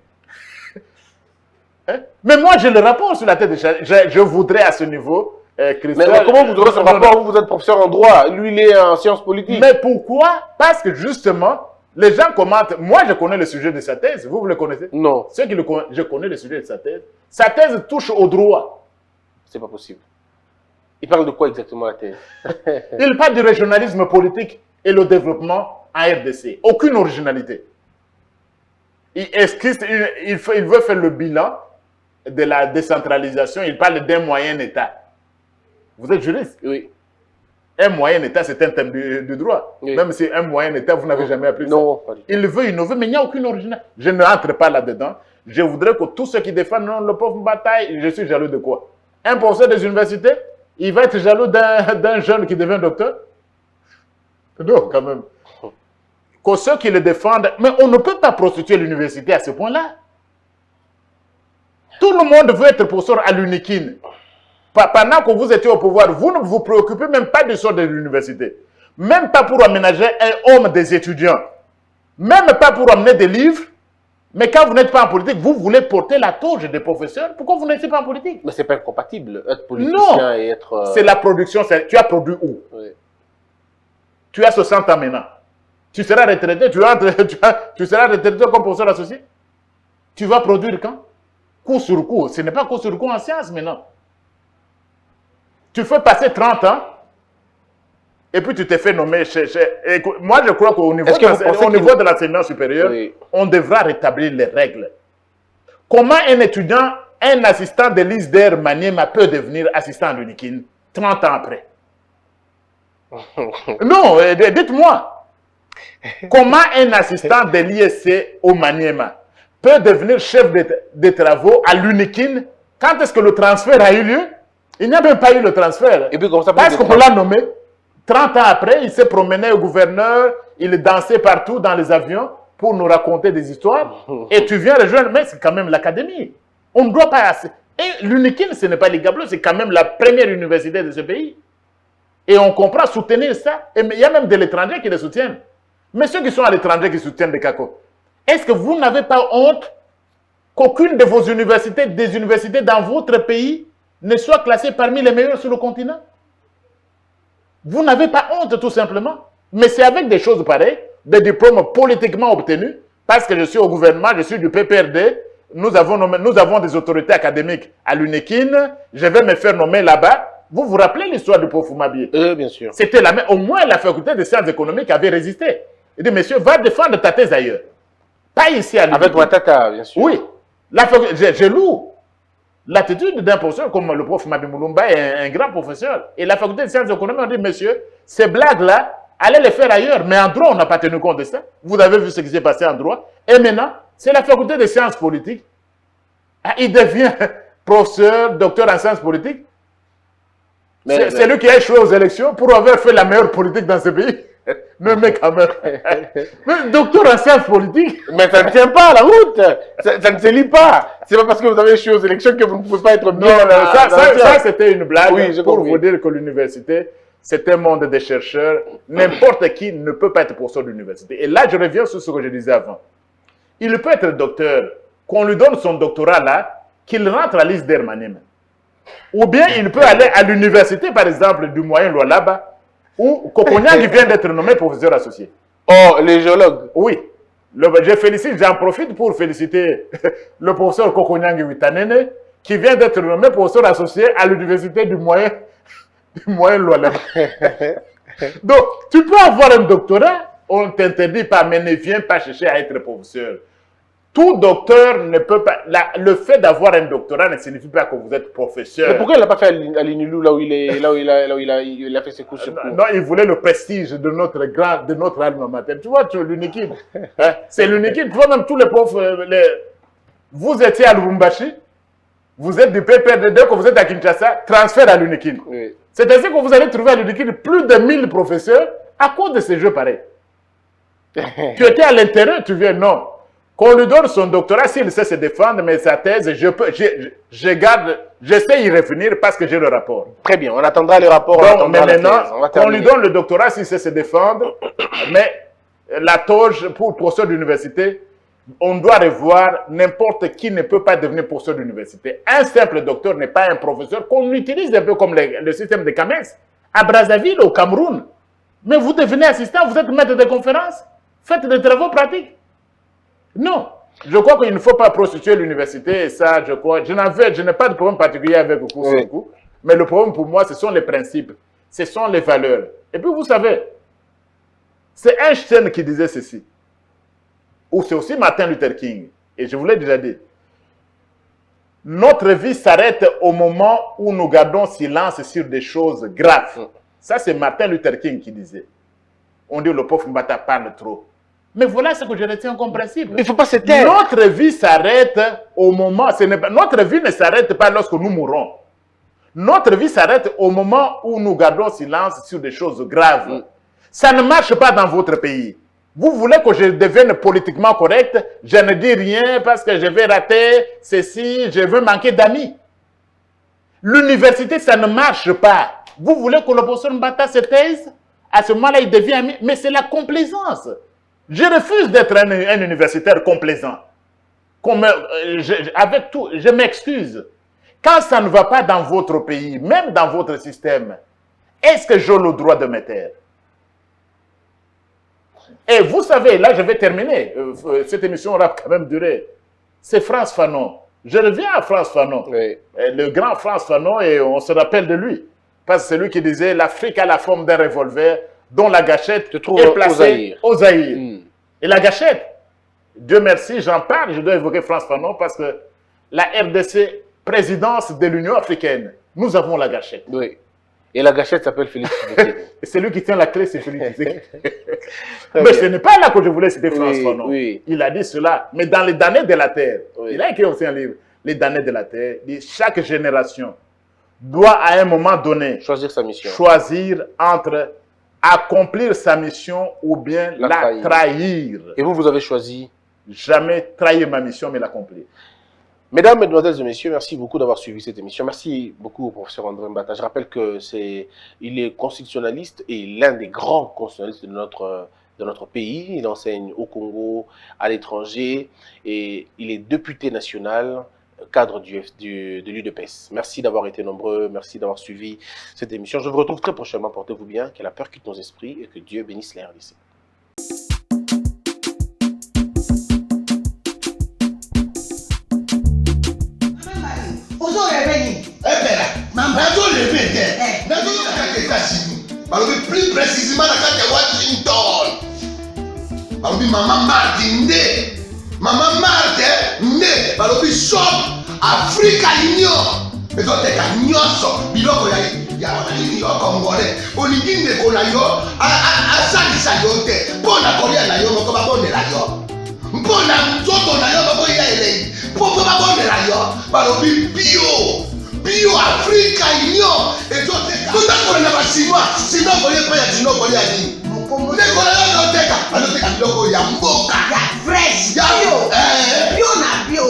Hein? Mais moi, j'ai le rapport sur la thèse de Chadari. Je voudrais à ce niveau, Christophe... Mais comment vous aurez ce rapport? Vous êtes professeur en droit, lui, il est en sciences politiques. Mais pourquoi? Parce que justement, les gens commentent. Moi, je connais le sujet de sa thèse. Vous le connaissez? Non. Ceux qui le connaissent, je connais le sujet de sa thèse. Sa thèse touche au droit. C'est pas possible. Il parle de quoi exactement la thèse? Il parle du régionalisme politique et le développement en RDC. Aucune originalité. Il veut faire le bilan de la décentralisation. Il parle d'un moyen État. Vous êtes juriste? Oui. Un moyen État, c'est un thème du droit. Oui. Même si un moyen État, vous n'avez jamais appris ça. Non, pas du tout. Il veut innover, mais il n'y a aucune originalité. Je ne rentre pas là-dedans. Je voudrais que tous ceux qui défendent non, le pauvre bataille, je suis jaloux de quoi? Un professeur des universités, il va être jaloux d'un jeune qui devient docteur? Non, quand même. Que ceux qui le défendent, mais on ne peut pas prostituer l'université à ce point-là. Tout le monde veut être professeur à l'UNIKIN. Pendant que vous étiez au pouvoir, vous ne vous préoccupez même pas du sort de l'université. Même pas pour aménager un homme des étudiants. Même pas pour amener des livres. Mais quand vous n'êtes pas en politique, vous voulez porter la toge des professeurs. Pourquoi vous n'êtes pas en politique? Mais c'est pas incompatible, être politicien et être... C'est la production. Tu as produit où? Oui. Tu as 60 ans maintenant. Tu seras retraité, tu seras retraité comme professeur associé. Tu vas produire quand? Coup sur coup. Ce n'est pas coup sur coup en sciences maintenant. Tu fais passer 30 ans et puis tu t'es fait nommer moi, je crois qu'au niveau, de l'enseignement supérieur, oui, on devra rétablir les règles. Comment un étudiant, un assistant de l'ISDER Maniema peut devenir assistant à l'UNIKIN 30 ans après? Non, dites-moi. Comment un assistant de l'ISC au Maniema peut devenir chef de travaux à l'UNIKIN? Quand est-ce que le transfert a eu lieu? Il n'y a même pas eu le transfert. Et puis, comme ça, parce qu'on l'a nommé. 30 ans après, il s'est promené au gouverneur, il dansait partout dans les avions pour nous raconter des histoires. Et tu viens rejoindre, mais c'est quand même l'académie. On ne doit pas... Et l'UNIKIN, ce n'est pas les Gableux, c'est quand même la première université de ce pays. Et on comprend soutenir ça. Et il y a même de l'étranger qui le soutiennent. Mais ceux qui sont à l'étranger qui soutiennent des CACO, est-ce que vous n'avez pas honte qu'aucune de vos universités, des universités dans votre pays, ne soit classée parmi les meilleures sur le continent? Vous n'avez pas honte, tout simplement. Mais c'est avec des choses pareilles, des diplômes politiquement obtenus, parce que je suis au gouvernement, je suis du PPRD, nous avons des autorités académiques à l'UNIKIN, je vais me faire nommer là-bas. Vous vous rappelez l'histoire du pauvre Foumabié? Bien sûr. C'était au moins la faculté des sciences économiques avait résisté. Il dit, monsieur, va défendre ta thèse ailleurs. Pas ici à l'UNIKIN. Avec Ouattara, bien sûr. Oui. Je loue l'attitude d'un professeur comme le prof Mabi Moulumba est un grand professeur. Et la faculté de sciences économiques a dit, monsieur, ces blagues-là, allez les faire ailleurs. Mais en droit, on n'a pas tenu compte de ça. Vous avez vu ce qui s'est passé en droit. Et maintenant, c'est la faculté de sciences politiques. Il devient professeur, docteur en sciences politiques. C'est lui qui a échoué aux élections pour avoir fait la meilleure politique dans ce pays. Mais quand même. Mais docteur en sciences politiques. Mais ça ne tient pas la route. Ça ne se lit pas. C'est pas parce que vous avez échoué aux élections que vous ne pouvez pas être bien. Non, ça c'était une blague. Oui, pour vous dire que l'université, c'est un monde de chercheurs. N'importe qui ne peut pas être professeur d'université. Et là, je reviens sur ce que je disais avant. Il peut être docteur, qu'on lui donne son doctorat là, qu'il rentre à l'ISDER Maniema. Ou bien il peut aller à l'université, par exemple, du Moyen-Lualaba, où Kokonyang vient d'être nommé professeur associé. Oh, les géologues. Oui. J'en profite pour féliciter le professeur Kokonyang Witanene, qui vient d'être nommé professeur associé à l'université du Moyen-Lualaba. Donc, tu peux avoir un doctorat, on ne t'interdit pas, mais ne viens pas chercher à être professeur. Tout docteur ne peut pas... le fait d'avoir un doctorat ne signifie pas que vous êtes professeur. Mais pourquoi il ne l'a pas fait à l'INILU, là où il a fait ses cours sur cours? Non, il voulait le prestige de notre alma mater. Tu vois, l'UNIKIN. Hein? C'est l'UNIKIN. Tu vois, même tous les profs... Vous étiez à Lubumbashi, vous êtes du PPRD, que vous êtes à Kinshasa, transfert à l'UNIKIN. Oui. C'est ainsi que vous allez trouver à l'UNIKIN plus de 1000 professeurs à cause de ces jeux pareils. Tu étais à l'intérieur, tu viens, non. Qu'on lui donne son doctorat, s'il sait se défendre, mais sa thèse, j'essaie d'y revenir parce que j'ai le rapport. Très bien, on attendra le rapport. Donc, mais maintenant, qu'on lui donne le doctorat s'il sait se défendre, mais la toge pour professeur d'université, on doit revoir, n'importe qui ne peut pas devenir professeur d'université. Un simple docteur n'est pas un professeur qu'on utilise un peu comme le système de CAMES. À Brazzaville, au Cameroun. Mais vous devenez assistant, vous êtes maître de conférences, faites des travaux pratiques. Non, je crois qu'il ne faut pas prostituer l'université, et ça, je crois, je n'ai pas de problème particulier avec le cours sur cours, mais le problème pour moi, ce sont les principes, ce sont les valeurs. Et puis vous savez, c'est Einstein qui disait ceci, ou c'est aussi Martin Luther King, et je vous l'ai déjà dit, notre vie s'arrête au moment où nous gardons silence sur des choses graves. Ça, c'est Martin Luther King qui disait. On dit le pauvre Mbata parle trop. Mais voilà ce que je retiens comme principe. Mais il ne faut pas se taire. Notre vie s'arrête au moment... Notre vie ne s'arrête pas lorsque nous mourrons. Notre vie s'arrête au moment où nous gardons silence sur des choses graves. Ça ne marche pas dans votre pays. Vous voulez que je devienne politiquement correct, je ne dis rien parce que je vais rater ceci, je veux manquer d'amis. L'université, ça ne marche pas. Vous voulez que l'opposition Mbata se taise? À ce moment-là, il devient ami. Mais c'est la complaisance. Je refuse d'être un universitaire complaisant. Avec tout, je m'excuse. Quand ça ne va pas dans votre pays, même dans votre système, est-ce que j'ai le droit de me taire? Et vous savez, là je vais terminer, cette émission aura quand même duré. C'est Frantz Fanon. Je reviens à Frantz Fanon. Oui. Le grand Frantz Fanon, et on se rappelle de lui. Parce que c'est lui qui disait l'Afrique a la forme d'un revolver dont la gâchette est placée au Zaïre. Et la gâchette, Dieu merci, j'en parle, je dois évoquer Frantz Fanon parce que la RDC, présidence de l'Union africaine, nous avons la gâchette. Oui. Et la gâchette s'appelle Félix Tshisekedi. C'est lui qui tient la clé, c'est Félix Tshisekedi. Mais ce n'est pas là que je voulais citer Frantz Fanon. Oui. Il a dit cela. Mais dans les damnés de la terre, il a écrit aussi un livre, Les damnés de la terre, il dit chaque génération doit à un moment donné choisir sa mission. Choisir entre accomplir sa mission ou bien la trahir. Et vous avez choisi? Jamais trahir ma mission, mais l'accomplir. Mesdames, Mesdemoiselles et Messieurs, merci beaucoup d'avoir suivi cette émission. Merci beaucoup au professeur André Mbata. Je rappelle qu'il est constitutionnaliste et l'un des grands constitutionnalistes de notre pays. Il enseigne au Congo, à l'étranger et il est député national, cadre de l'UDPS. Merci d'avoir été nombreux, merci d'avoir suivi cette émission. Je vous retrouve très prochainement. Portez-vous bien, que la peur quitte nos esprits et que Dieu bénisse les RDC. Plus précisément dans Washington. Maman Martin Maman Martin shop Africa Union. Mais on te nyonso biloko ya congolais. Olingi ndeko na yo asalisa yo te. Mpona kolia na yo moko babondela yo. Mpona nzoto na yo moko ya elei. Po babondela yo balobi bio Africa Union. Tout à na basinois sino kolie pa ya sino kolia ni. Ndeko na yo noteka biloko ya mboka ya fresh bio na bio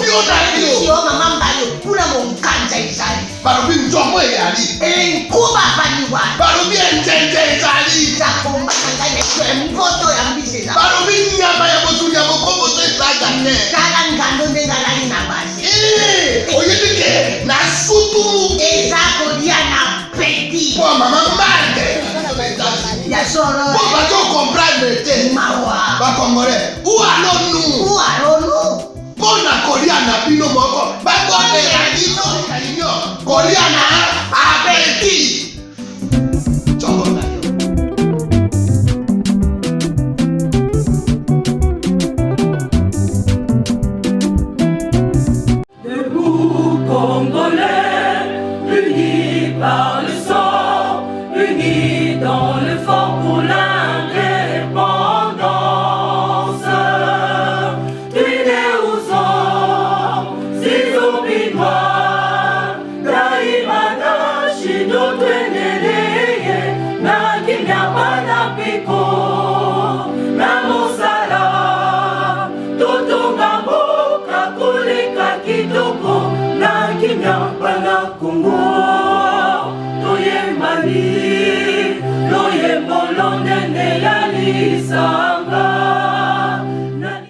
mama mbayo kuna monkanja izali balobi nzomo eyali enkuba baniwa balobi enjenje ezali zakomba kanga ya mpoto ya mbise balobi nyama ya botunya mokombo to esaga ne kala ngando ndengalali na basi oyebike na sutu ezako dia na petit po mama mande ya solo po bato comprendre te mawa ba congolais ou allons-nous pona kolia na bino moko bakonde ya bino kolia na abeti chongo na yo Debout Congolais, unis par